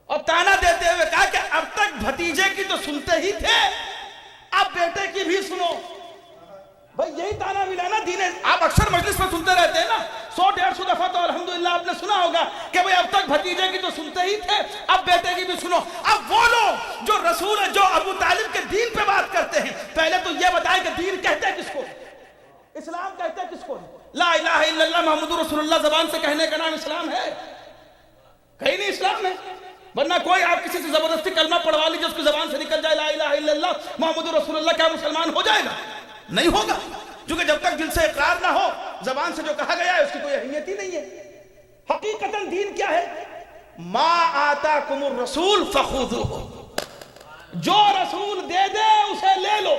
اور تانا دیتے ہوئے کہا کہ اب تک بھتیجے کی تو سنتے ہی تھے، اب بیٹے کی بھی سنو. بھئی یہی تانا ملا نا دین. آپ اکثر مجلس میں سنتے رہتے ہیں نا، 100-150 دفعہ تو الحمدللہ آپ نے سنا ہوگا کہ بھئی اب تک بھتیجے کی تو سنتے ہی تھے، اب بیٹے کی بھی سنو. اب وہ لوگ جو رسول جو ابو طالب کے دین پہ بات کرتے ہیں، پہلے تو یہ بتائیں کہ دین کہتے ہیں کس کو، اسلام کہتے ہیں کس کو. لا الہ الا اللہ محمد رسول اللہ زبان سے کہنے کا نام اسلام ہے؟ کہیں نہیں اسلام ہے. ورنہ کوئی آپ کسی سے زبردستی کلمہ پڑھوا لیجیے، اس کی زبان سے نکل جائے لا الہ الا اللہ محمد رسول اللہ، کیا مسلمان ہو جائے گا؟ نہیں ہوگا، کیونکہ جب تک دل سے اقرار نہ ہو، زبان سے جو کہا گیا ہے اس کی کوئی اہمیت ہی نہیں ہے. حقیقتاً دین کیا ہے؟ ما آتاکم الرسول فخذوہ، جو رسول دے دے اسے لے لو،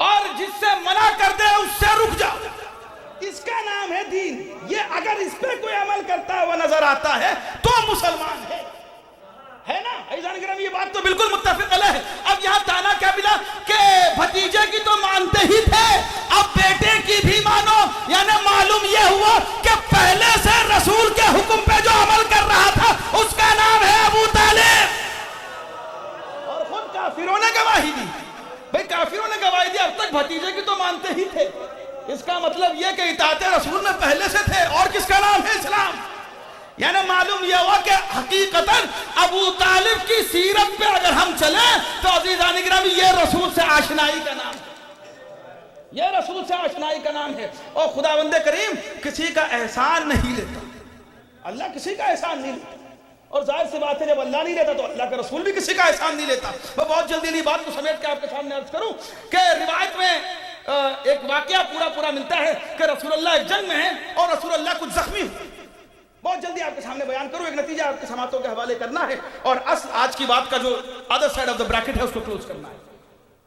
اور جس سے منع کر دے اس سے رک جاؤ. اس کا نام ہے دین. یہ اگر اس پہ کوئی عمل کرتا ہوا نظر آتا ہے تو مسلمان ہے نا. عزیزان گرامی یہ بات تو بالکل متفق علیہ ہے. اب یہاں تانا کیا ملا کہ بھتیجے کی تو مانتے ہی تھے، اب بیٹے کی بھی مانو. یعنی معلوم یہ ہوا کہ پہلے سے رسول کے حکم پہ جو عمل کر رہا تھا اس کا نام ہے ابو طالب. اور خود کافروں نے گواہی دی. بھئی کافروں نے گواہی دی اب تک بھتیجے کی تو مانتے ہی تھے. اس کا مطلب یہ کہ اطاعت رسول میں پہلے سے تھے، اور کس کا نام ہے اسلام. یعنی معلوم یہ ہوا کہ حقیقتاً ابو طالب کی سیرت پہ اگر ہم چلیں تو عزیزان گرامی یہ رسول سے آشنائی کا نام ہے، یہ رسول سے آشنائی کا نام ہے. اور خداوند کریم کسی کا احسان نہیں لیتا، اللہ کسی کا احسان نہیں لیتا. اور ظاہر سی بات ہے جب اللہ نہیں لیتا تو اللہ کا رسول بھی کسی کا احسان نہیں لیتا. میں بہت جلدی انہی بات کو سمیٹ کے آپ کے سامنے عرض کروں کہ روایت میں ایک واقعہ پورا ملتا ہے کہ رسول اللہ ایک جنگ میں ہیں اور رسول اللہ کچھ زخمی ہوئے. بہت جلدی آپ کے سامنے بیان کروں، ایک نتیجہ آپ کے سماعتوں کے حوالے کرنا ہے اور آج کی بات کا جو other side of the bracket ہے اس کو کلوز کرنا ہے.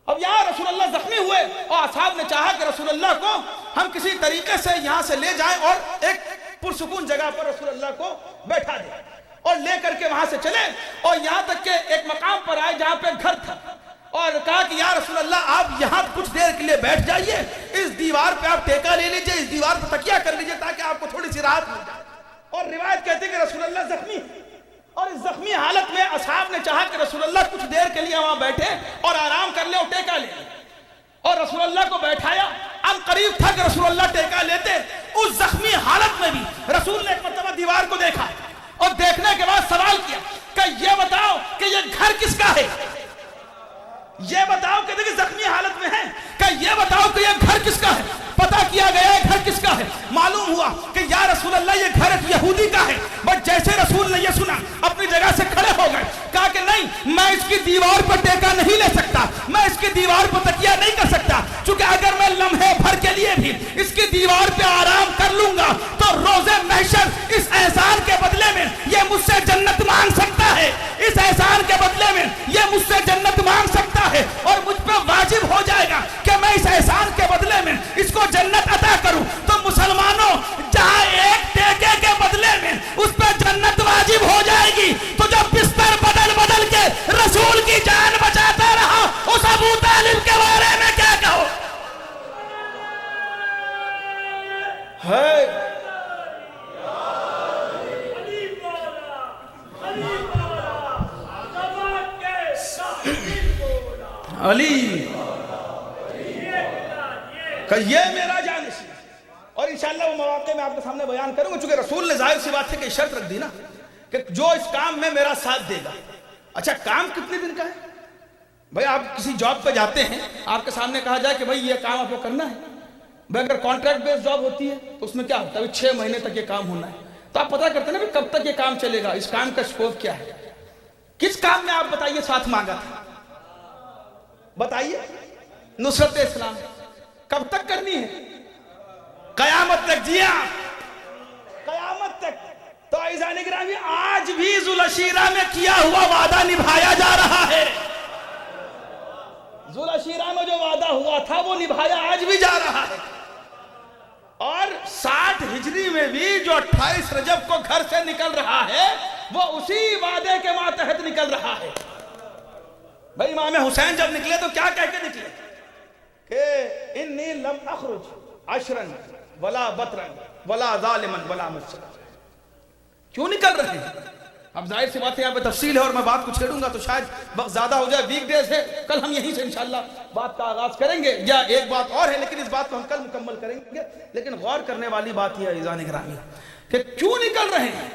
اب یہاں رسول اللہ زخمی ہوئے اور اصحاب نے چاہا کہ رسول اللہ کو ہم کسی طریقے سے یہاں سے لے جائیں اور ایک پرسکون جگہ پر رسول اللہ کو بیٹھا دیں اور لے کر کے وہاں سے چلے اور یہاں تک کہ ایک مقام پر آئے جہاں پہ گھر تھا اور کہا کہ یا رسول اللہ آپ یہاں کچھ دیر کے لیے بیٹھ جائیے، اس دیوار پہ آپ ٹیکا لے لیجئے، اس دیوار پہ تکیہ کر لیجئے تاکہ آپ کو تھوڑی سی راحت مل جائے. اور روایت کہتے ہیں کہ رسول اللہ زخمی اور اس زخمی حالت میں اصحاب نے چاہا کہ رسول اللہ کچھ دیر کے لیے وہاں بیٹھے اور آرام کر لے اور ٹیکا لے لے. اور رسول اللہ کو بیٹھایا. اب قریب تھا کہ رسول اللہ ٹیکا لیتے. اس زخمی حالت میں بھی رسول نے ایک مرتبہ دیوار کو دیکھا اور دیکھنے کے بعد سوال کیا کہ یہ بتاؤ کہ یہ گھر کس کا ہے. یہ بتاؤ کہ دیکھیں زخمی حالت میں ہے کہ یہ بتاؤ کہ یہ گھر کس کا ہے. پتا کیا گیا ہے گھر کس کا ہے. معلوم ہوا کہ یا رسول اللہ یہ گھر ایک یہودی کا ہے. بٹ جیسے رسول نے یہ سنا اپنی جگہ سے کھڑے ہو گئے. کہا کہ نہیں میں اس کی دیوار پر ٹیکا نہیں لے سکتا, میں اس کی دیوار پر تکیہ نہیں کر سکتا, چونکہ اگر میں لمحے بھر کے لیے بھی اس کی دیوار پہ آرام کر لوں گا تو روز محشر اس احسان کے بدلے میں یہ مجھ سے جنت مانگ سکتا ہے, اس احسان کے بدلے میں یہ مجھ سے جنت مانگ سکتا ہے, اور مجھ پہ واجب ہو جائے گا کہ میں اس احسان کے بدلے میں اس کو جنت عطا کروں. تو مسلمانوں جہاں ایک ٹیکے کے بدلے میں اس پہ جنت واجب ہو جائے گی, تو جو بستر بدل بدل کے رسول کی جان بچاتا رہا اس ابو طالب کے بارے میں کیا کہو. ہے علی کہ یہ میرا جانشین, اور انشاءاللہ وہ مواقع میں آپ کے سامنے بیان کروں گا, چونکہ رسول نے ظاہر سی بات ہے کہ شرط رکھ دی نا کہ جو اس کام میں میرا ساتھ دے گا. اچھا کام کتنے دن کا ہے بھائی؟ آپ کسی جاب پہ جاتے ہیں, آپ کے سامنے کہا جائے کہ بھائی یہ کام آپ کو کرنا ہے. بھائی اگر کانٹریکٹ بیس جاب ہوتی ہے تو اس میں کیا ہوتا ہے 6 مہینے تک یہ کام ہونا ہے, تو آپ پتہ کرتے ہیں نا کہ کب تک یہ کام چلے گا, اس کام کا اسکوپ کیا ہے. کس کام میں آپ بتائیے ساتھ مانگا تھا, بتائیے. نصرت اسلام کب تک کرنی ہے؟ قیامت تک. جی ہاں قیامت تک. تو عزیزان گرامی آج بھی ذوالعشیرہ میں کیا ہوا وعدہ نبھایا جا رہا ہے. ذوالعشیرہ میں جو وعدہ ہوا تھا وہ نبھایا آج بھی جا رہا ہے. اور 60 ہجری میں بھی جو 28 رجب کو گھر سے نکل رہا ہے وہ اسی وعدے کے ماتحت نکل رہا ہے. بھائی امام حسین جب نکلے تو کیا کہہ کے نکلے کہ انی لم اخرج عشرا ولا بطرا ولا ظالما ولا مفسدا. کیوں نکل رہے ہیں؟ اب ظاہر سی بات ہے یہاں پہ تفصیل ہے اور میں بات کو چھیڑوں گا تو شاید وقت زیادہ ہو جائے. ویک ڈیز ہے, کل ہم یہیں سے انشاءاللہ بات کا آغاز کریں گے, یا ایک بات اور ہے لیکن اس بات کو ہم کل مکمل کریں گے. لیکن غور کرنے والی بات یہ ہے عزیزان گرامی کہ کیوں نکل رہے ہیں.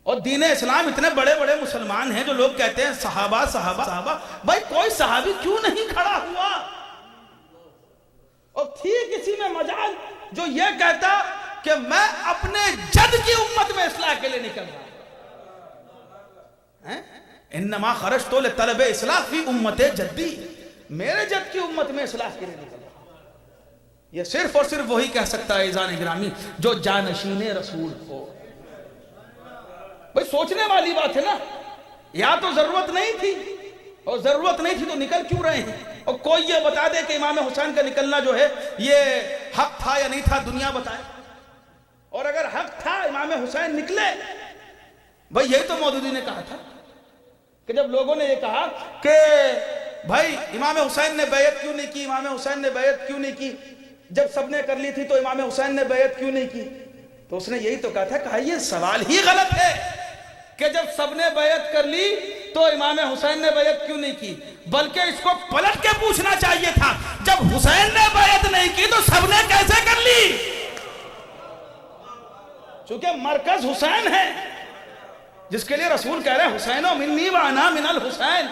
اور دین اسلام اتنے بڑے بڑے مسلمان ہیں جو لوگ کہتے ہیں صحابہ صحابہ صحابہ. بھائی کوئی صحابی کیوں نہیں کھڑا ہوا؟ اور تھی کسی میں مجال جو یہ کہتا کہ میں اپنے جد کی امت میں اصلاح کے لیے نکل رہا ہوں. انما خرجت لطلب اصلاح فی امت جدی, میرے جد کی امت میں اصلاح کے لیے نکل رہا ہوں. یہ صرف اور صرف وہی کہہ سکتا ہے عزیزان گرامی جو جانشین رسول ہو. بھئی سوچنے والی بات ہے نا, یا تو ضرورت نہیں تھی, اور ضرورت نہیں تھی تو نکل کیوں رہے ہیں. اور کوئی یہ بتا دے کہ امام حسین کا نکلنا جو ہے یہ حق تھا یا نہیں تھا, دنیا بتائے. اور اگر حق تھا امام حسین نکلے, بھئی یہی تو مودودی نے کہا تھا کہ جب لوگوں نے یہ کہا کہ بھائی امام حسین نے بیعت کیوں نہیں کی, امام حسین نے بیعت کیوں نہیں کی, جب سب نے کر لی تھی تو امام حسین نے بیعت کیوں نہیں کی, تو اس نے یہی تو کہا تھا کہ یہ سوال ہی غلط ہے کہ جب سب نے بیعت کر لی تو امام حسین نے بیعت کیوں نہیں کی, بلکہ اس کو پلٹ کے پوچھنا چاہیے تھا جب حسین نے بیعت نہیں کی تو سب نے کیسے کر لی. چونکہ مرکز حسین ہے جس کے لیے رسول کہہ رہے ہیں حسین و منی و انا من الحسین,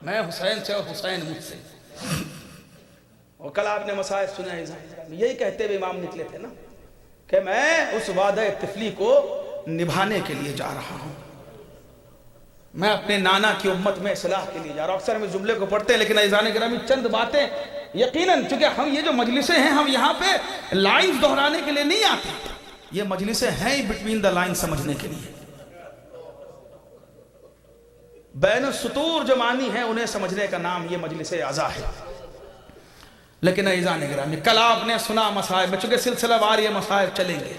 میں حسین سے اور حسین مجھ سے. اور کل آپ نے مسائل سنے, یہی کہتے ہوئے امام نکلے تھے نا کہ میں اس وعدہ طفلی کو نبھانے کے لیے جا رہا ہوں, میں اپنے نانا کی امت میں اصلاح کے لیے جا رہا ہوں. اکثر ہم اس جملے کو پڑھتے ہیں لیکن عزیزان گرامی چند باتیں یقیناً, چونکہ ہم یہ جو مجلسیں ہیں ہم یہاں پہ لائنز دہرانے کے لیے نہیں آتے, یہ مجلسیں ہیں ہی بٹوین دا لائن سمجھنے کے لیے. بین السطور جو معنی ہیں انہیں سمجھنے کا نام یہ مجلس اعزا ہے. لیکن عزیزان گرامی کل آپ نے سنا مصائب, چونکہ سلسلہ وار یہ مصائب چلیں گے.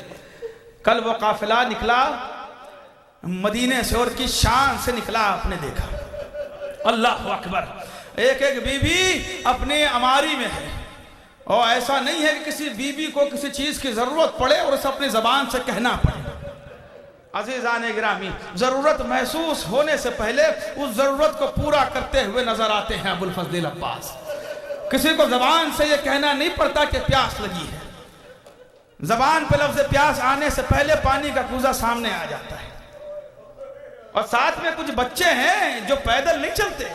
کل وہ قافلہ نکلا مدینے سے اور کی شان سے نکلا, آپ نے دیکھا. اللہ اکبر, ایک ایک بی بی اپنے اماری میں ہے, اور ایسا نہیں ہے کہ کسی بی بی کو کسی چیز کی ضرورت پڑے اور اسے اپنی زبان سے کہنا پڑے. عزیزان گرامی ضرورت محسوس ہونے سے پہلے اس ضرورت کو پورا کرتے ہوئے نظر آتے ہیں ابو الفضل عباس. کسی کو زبان سے یہ کہنا نہیں پڑتا کہ پیاس لگی ہے, زبان پہ لفظ پیاس آنے سے پہلے پانی کا کوزہ سامنے آ جاتا ہے. اور ساتھ میں کچھ بچے ہیں جو پیدل نہیں چلتے,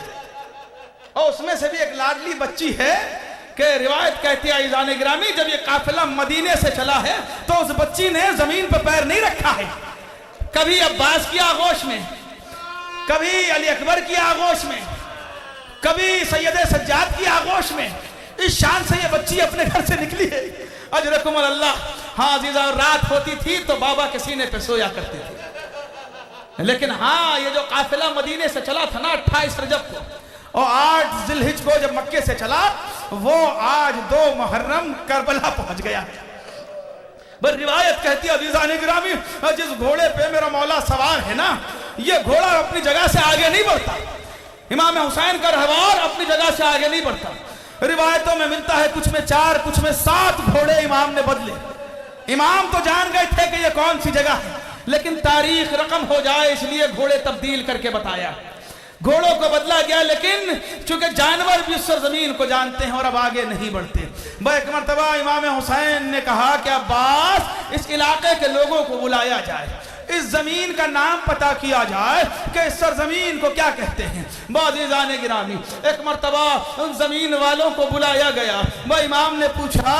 اور اس میں سے بھی ایک لاڈلی بچی ہے کہ روایت کہتی ہے عزیزان گرامی جب یہ قافلہ مدینے سے چلا ہے تو اس بچی نے زمین پر پیر نہیں رکھا ہے. کبھی عباس کی آغوش میں, کبھی علی اکبر کی آغوش میں, کبھی سید سجاد کی آغوش میں. اس شان سے یہ بچی اپنے گھر سے نکلی ہے. اجرکم اللہ. ہاں عزیزہ, رات ہوتی تھی تو بابا کے سینے پہ سویا کرتے تھے. لیکن ہاں یہ جو قافلہ مدینے سے چلا تھا نا 28 رجب کو اور 8 ذی الحجہ کو جب مکے سے چلا, وہ آج 2 محرم کربلا پہنچ گیا. بس روایت کہتی ہے عزیزان گرامی جس گھوڑے پہ میرا مولا سوار ہے نا, یہ گھوڑا اپنی جگہ سے آگے نہیں بڑھتا. امام حسین کا رہوار اپنی جگہ سے آگے نہیں بڑھتا. روایتوں میں ملتا ہے کچھ میں 4 کچھ میں 7 گھوڑے امام نے بدلے. امام تو جان گئے تھے کہ یہ کون سی جگہ ہے, لیکن تاریخ رقم ہو جائے اس لیے گھوڑے تبدیل کر کے بتایا. گھوڑوں کو بدلا گیا, لیکن چونکہ جانور بھی اس سرزمین کو جانتے ہیں اور اب آگے نہیں بڑھتے. ایک مرتبہ امام حسین نے کہا کہ عباس اس علاقے کے لوگوں کو بلایا جائے, اس زمین کا نام پتا کیا جائے کہ اس سرزمین کو کیا کہتے ہیں. عزیزان گرامی ایک مرتبہ ان زمین والوں کو بلایا گیا. وہ امام نے پوچھا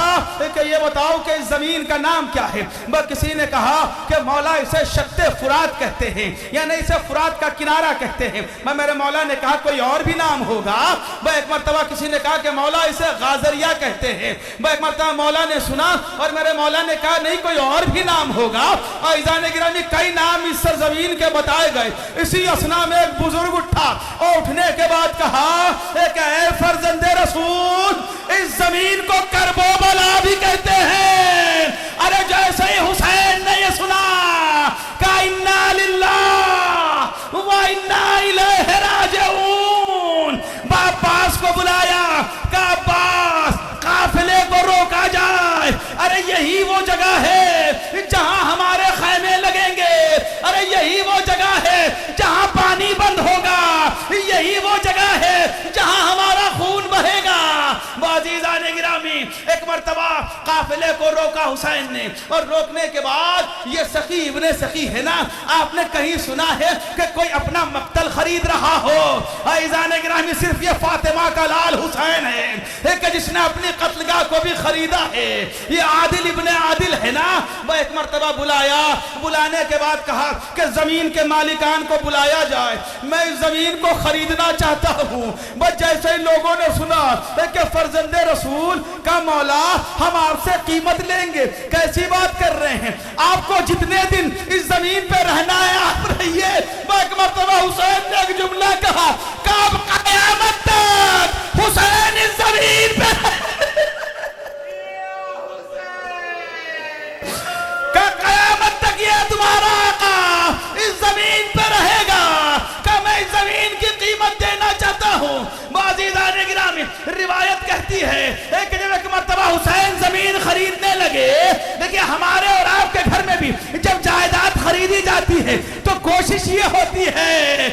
کہ یہ بتاؤ کہ اس زمین کا نام کیا ہے. وہ کسی نے کہا کہ مولا اسے شط فرات کہتے ہیں, یعنی اسے فرات کا کنارہ کہتے ہیں. میرے مولا نے کہا کوئی اور بھی نام ہوگا. وہ ایک مرتبہ کسی نے کہا کہ مولا اسے غازریہ کہتے ہیں. وہ ایک مرتبہ مولا نے سنا اور میرے مولا نے کہا نہیں کوئی اور بھی نام ہوگا. اور عزیزان گرامی کئی نام اس سرزمین کے بتائے گئے. اسی اسنا میں ایک بزرگ اٹھا اور اٹھنے کے بعد کہا کہ اے فرزند رسول, اس زمین کو کرب و بلا بھی کہتے ہیں. ارے جیسے ہی حسین نے یہ سنا کہ انا للہ و انا الیہ راجعون, عباس کو بلایا کہ عباس قافلے کو روکا جائے. ارے یہی وہ جگہ ہے جہاں ہمارے خیمے لگیں گے. ارے یہی وہ جگہ ہے جہاں پانی بند ہوگا. یہی وہ جگہ ہے جہاں ہمارا خون بہے گا. عزیزان گرامی ایک مرتبہ قافلے کو روکا حسین نے, اور روکنے کے بعد یہ سخی ابن سخی ہے نا, آپ نے کہیں سنا ہے کہ کوئی اپنا مقتل خرید رہا ہو. عزیزان گرامی صرف یہ فاطمہ کا لال حسین ہے کہ جس نے اپنی قتلگاہ کو بھی خریدا ہے. یہ عادل ابن عادل ہے نا. وہ ایک مرتبہ بلایا, بلانے کے بعد کہا کہ زمین کے مالکان کو بلایا جائے, میں اس زمین کو خریدنا چاہتا ہوں. بس جیسے ہی لوگوں نے سنا کہ فرزند رسول کا مولا ہم آپ سے قیمت لیں گے, کیسی بات کر رہے ہیں, آپ کو جتنے دن اس زمین پہ رہنا ہے آپ رہیے. وہ ایک مرتبہ حسین نے ایک جملہ کہا کہ اب قیامت تک حسین اس زمین پہ کہ قیامت تک یہ تمہارا آقا اس زمین پہ رہے گا, کہ میں اس زمین کی قیمت دینا چاہتا ہوں. عزیزان گرامی روایت کہتی ہے کہ جب ایک مرتبہ حسین زمین خریدنے لگے, دیکھیں ہمارے اور آپ کے گھر میں بھی جب جائیداد خریدی جاتی ہے تو کوشش یہ ہوتی ہے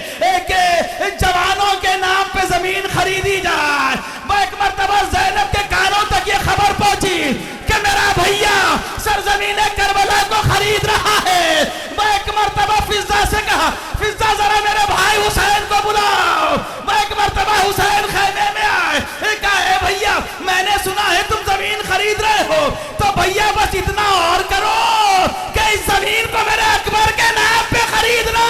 کہ جوانوں کے نام پہ زمین خریدی جائے. وہ ایک مرتبہ زینب کے کانوں تک یہ خبر پہنچی کہ میرا بھیا سرزمین کربلا کو خرید رہا ہے. وہ ایک مرتبہ فضہ سے کہا فضہ ذرا میرے بھائی حسین کو بلاؤ. وہ ایک مرتبہ حسین خیمے میں آئے, کہا اے بھیا میں نے سنا ہے تم زمین خرید رہے ہو, تو بھیا بس اتنا اور کرو کہ اس زمین کو میرے اکبر کے نام پہ خریدنا.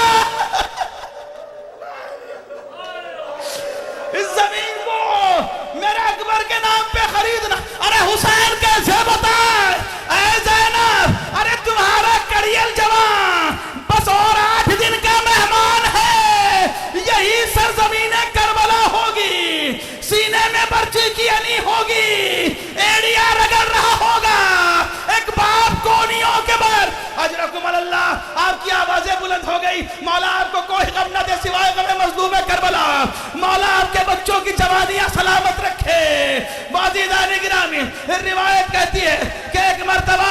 اس زمین کو میرے اکبر کے نام پہ خریدنا. ارے حسین کیسے بتائے, اے زینب ارے تمہارا کڑیل جوان بس اور 8 دن کا مہمان ہے, یہی سرزمین کربلا ہوگی, سینے میں برچی کی علی ہوگی, ایڑیا رگڑ رہا ہوگا ایک باپ کونیوں کے بر. اجرکم اللہ, آپ کی آوازیں بلند ہو گئی. مولا آپ کو کوئی غم نہ دے سوائے غم مظلوم کربلا. مولا آپ کے بچوں کی جوانیاں سلامت رکھے. عزیزان گرامی روایت کہتی ہے کہ ایک مرتبہ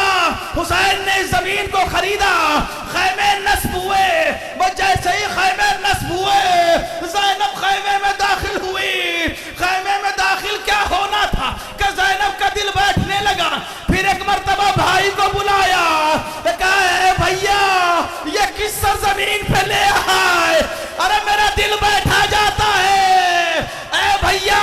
حسین نے اس زمین کو خریدا, خیمے نصب ہوئے. وہ جیسے ہی خیمے نصب ہوئے زینب خیمے میں داخل ہوئی. خیمے میں داخل کیا ہونا تھا کہ زینب کا دل بیٹھنے لگا. پھر ایک مرتبہ بھائی کو بلایا, کہا اے بھیا یہ کس سرزمین پہ لے آئے, ارے میرا دل بیٹھا جاتا ہے. اے بھیا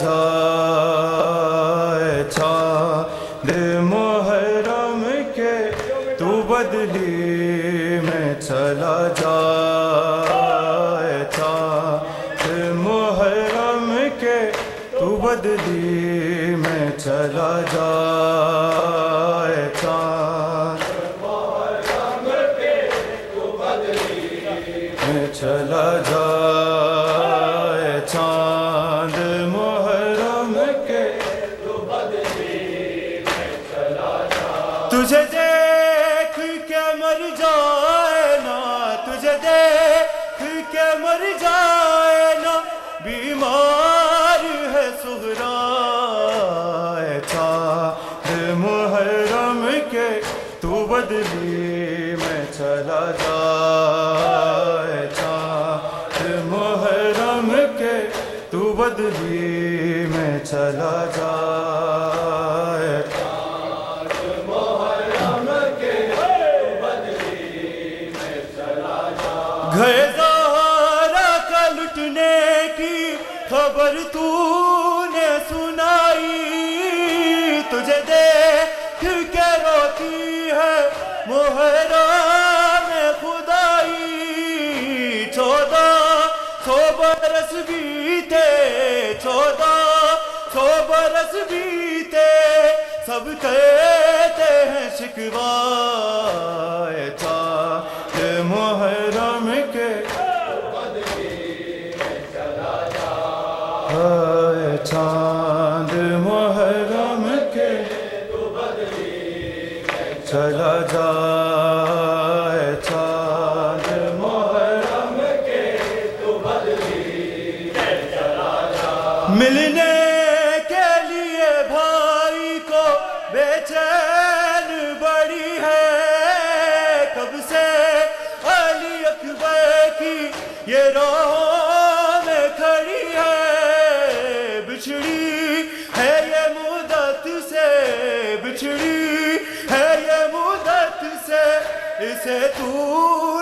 جائے چاند محرم کے تو بدلی میں چلا جائے چاند محرم کے تو بدلی میں چلا جائے چاند میں چلا جائے چاند محرم کے تجھے دیکھ کے مر جائے نا تجھے دیکھ کے مر جائے نا بیمار ہے سغرا چاند محرم کے تو بدلی میں چلا جائے چاند محرم کے تو بدلی میں چلا جائے گھر زہرا کا لٹنے کی خبر تو نے سنائی تجھے دیکھ کے روتی ہے محرم خدائی 1400 برس بیتے 1400 برس بیتے سب کہتے ہیں شکوائے چاند محرم کے چاند محرم کے چلا جائے چاند محرم کے ملنے کے لیے بھائی کو بے چین بڑی ہے کب سے علی اکبر کی یہ راہ میں کھڑی ہے بچھڑی ہے یہ مدت سے بچھڑی ہے یہ مدت سے اسے تو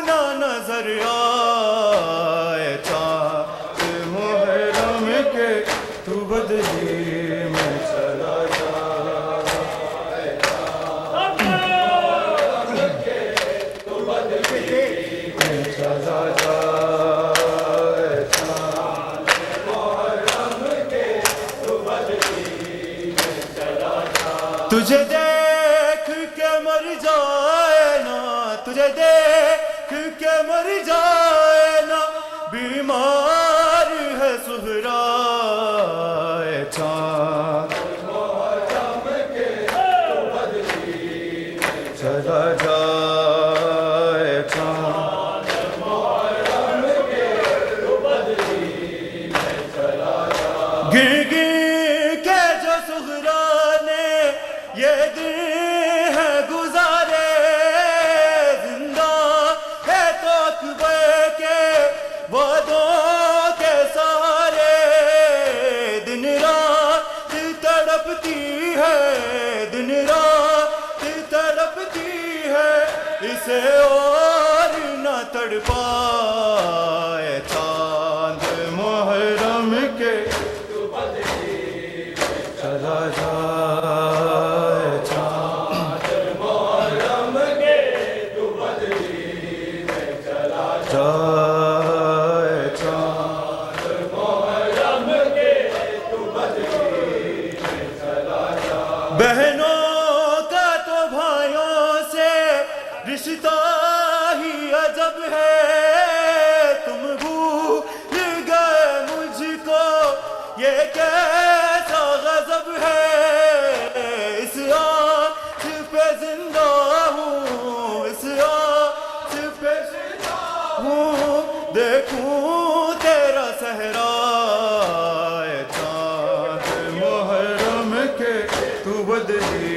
نہ نظر آئے چاند محرم کے تو بدلی میں چلا تجھے دیکھ کے مر جائے نا تجھے دیکھ کے مر جائے نا بیمار ہے سہرا چاند چلا جائے چاند گر گر کے جو سہرا نے یہ دن ہے گزارے زندہ ہے تو اکبر کے وعدوں کے سارے دن رات تڑپتی ہے دن رات تڑپتی ہے اسے اور نہ تڑپائے چاند محرم کے چلا جائے چاند محرم کے تو بدلی میں چلا جائے چاند محرم کے تو بدلی میں چلا جائے بہنوں کا تو بھائیوں سے رشتہ ہی عجب ہے تم بھول گئے مجھ کو یہ کیسا غضب ہے اس آنکھ پہ زندہ ہوں اس آنکھ پہ زندہ ہوں دیکھوں تیرا صحرا چاند محرم کے تو بدلی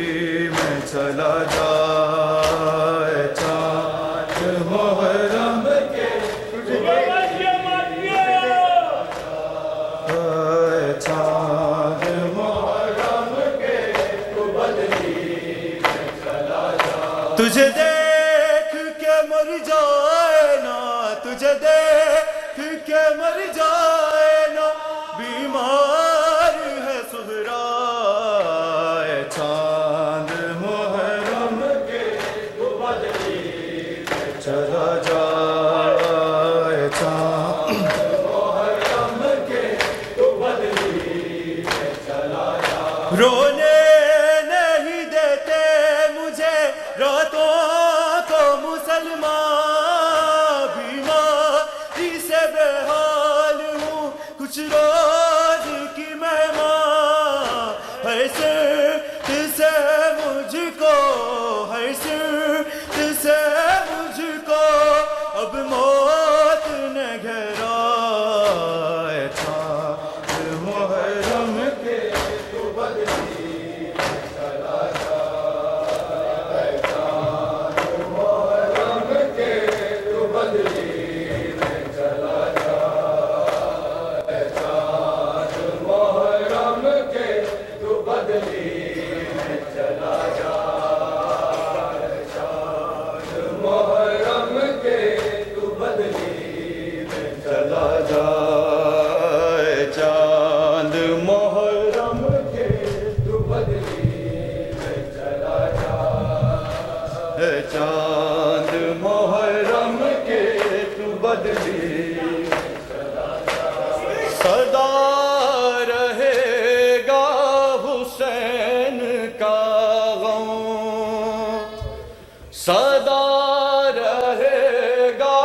میں چلا جائے چاند محرم کے چاند محرم کے تو بدلی میں چلا جائے تجھے دیکھ کے مر جائے نا تجھے دیکھ کے مر جائے رونے نہیں دیتے مجھے راتوں کو مسلمان، بیماری سے بے حال ہوں کچھ روز کی مہمان، ہے صرف سے مجھ کو، ہے صرف سے مجھ کو اب موت نے گھیرا، اے چاند محرم کے تو بدلی چلا جا، اے چاند محرم کے تو بدلی میں چلا جا، اے چاند محرم کے تو بدلی میں چلا جا، اے چاند محرم کے تو بدلی میں چلا جا، اے چاند محرم کے تو بدلی میں چلا جا، اے چاند محرم کے تو بدلی میں چلا جا، سدا رہے گا حسین کا غم، سدا رہے گا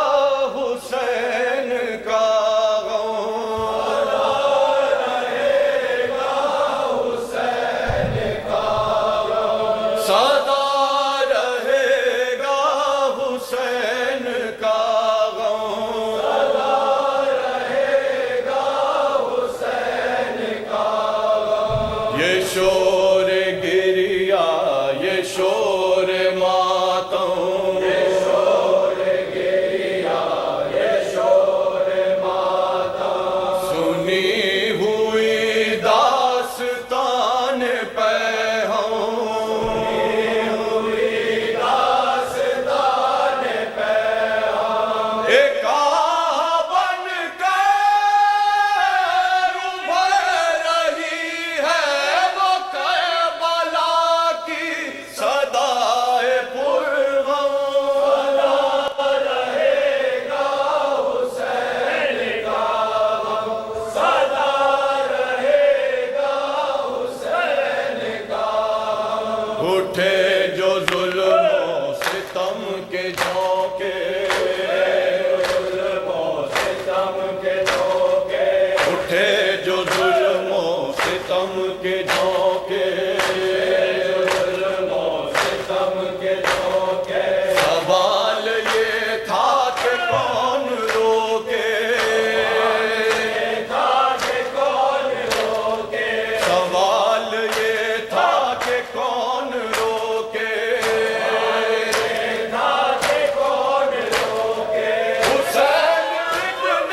حسین کا غم، سدا رہے گا حسین کا غم، سدا رہے گا حسین کا غم، سدا رہے گا حسین کا غم، یہ شور گریا یہ شور ماتم، یہ شور گریا یہ شور ماتم، سنی ہوئی داستان پہ ہم، سنی ہوئی داستان پہ ہم، ایک آہ بن کر ابھر رہی ہے وہ کربلا کی صدائے پرغم، سدا رہے گا حسین کا غم، سدا رہے گا حسین کا غم، اٹھے جو ظلم و ستم کے جھونکے، ظلم و ستم کے جھونکے، اٹھے جو ظلم و ستم کے جھونکے، ظلم و ستم کے جھونکے، سوال یہ تھا کہ کون روکے، تھا کہ کون روکے، سوال یہ تھا کہ کون روکے، تھا کہ کون روکے، حسین ابن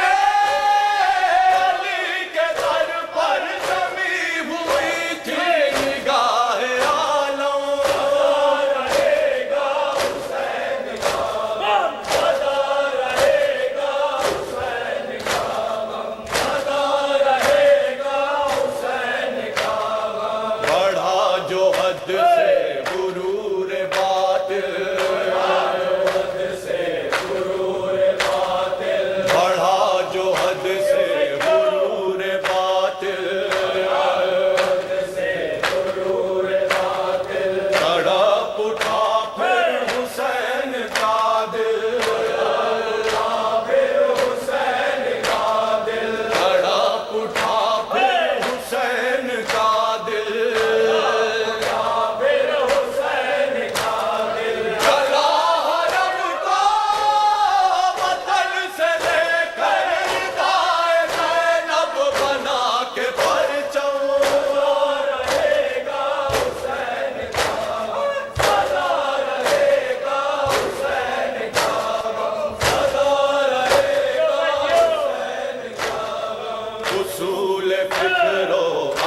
علی کے در پر جمی ہوئی تھی نگاہ عالم، سدا رہے گا حسین کا غم، سدا رہے گا حسین کا غم، سدا رہے گا حسین کا غم، بڑھا جو حد سے غرور باطل، حد سے غرور باطل، بڑھا جو حد سے غرور باطل، حد سے غرور باطل، تڑپ اٹھا پھر حسین کا دل، پھر حسین کا دل، تڑپ اٹھا پھر حسین کا دل، پھر حسین کا دل، چلا حرم کو وطن سے لے کر ردائے زینب بنا کے پرچم، سدا رہے گا حسین کا غم، سدا رہے گا حسین کا غم، سدا رہے گا حسین کا غم، اصول فکر و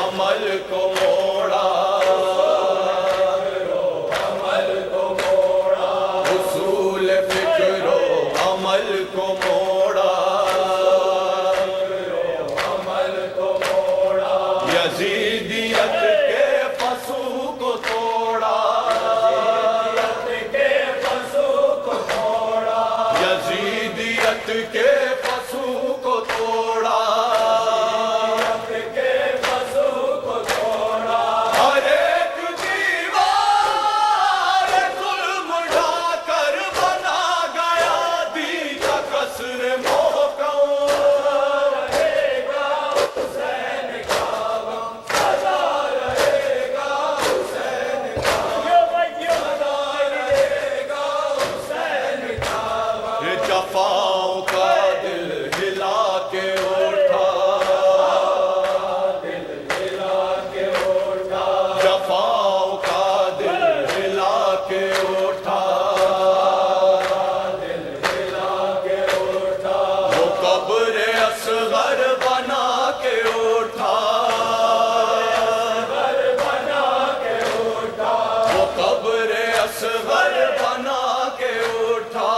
عمل کو موڑا، عمل کو موڑا، اصول فکر و عمل کو موڑا، عمل کو موڑا، یزیدیت کے پسو کو توڑا، یزیدیت کے پسو کو توڑا، یزیدیت کے پسو کو توڑا، یزیدیت کے پسو کو توڑا، جفاؤں کا دل ہلا کے اٹھا جفاؤں کا دل ہلا کے اٹھا وہ قبر اصغر بنا کے اٹھا وہ قبر اصغر بنا کے اٹھا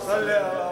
صلی اللہ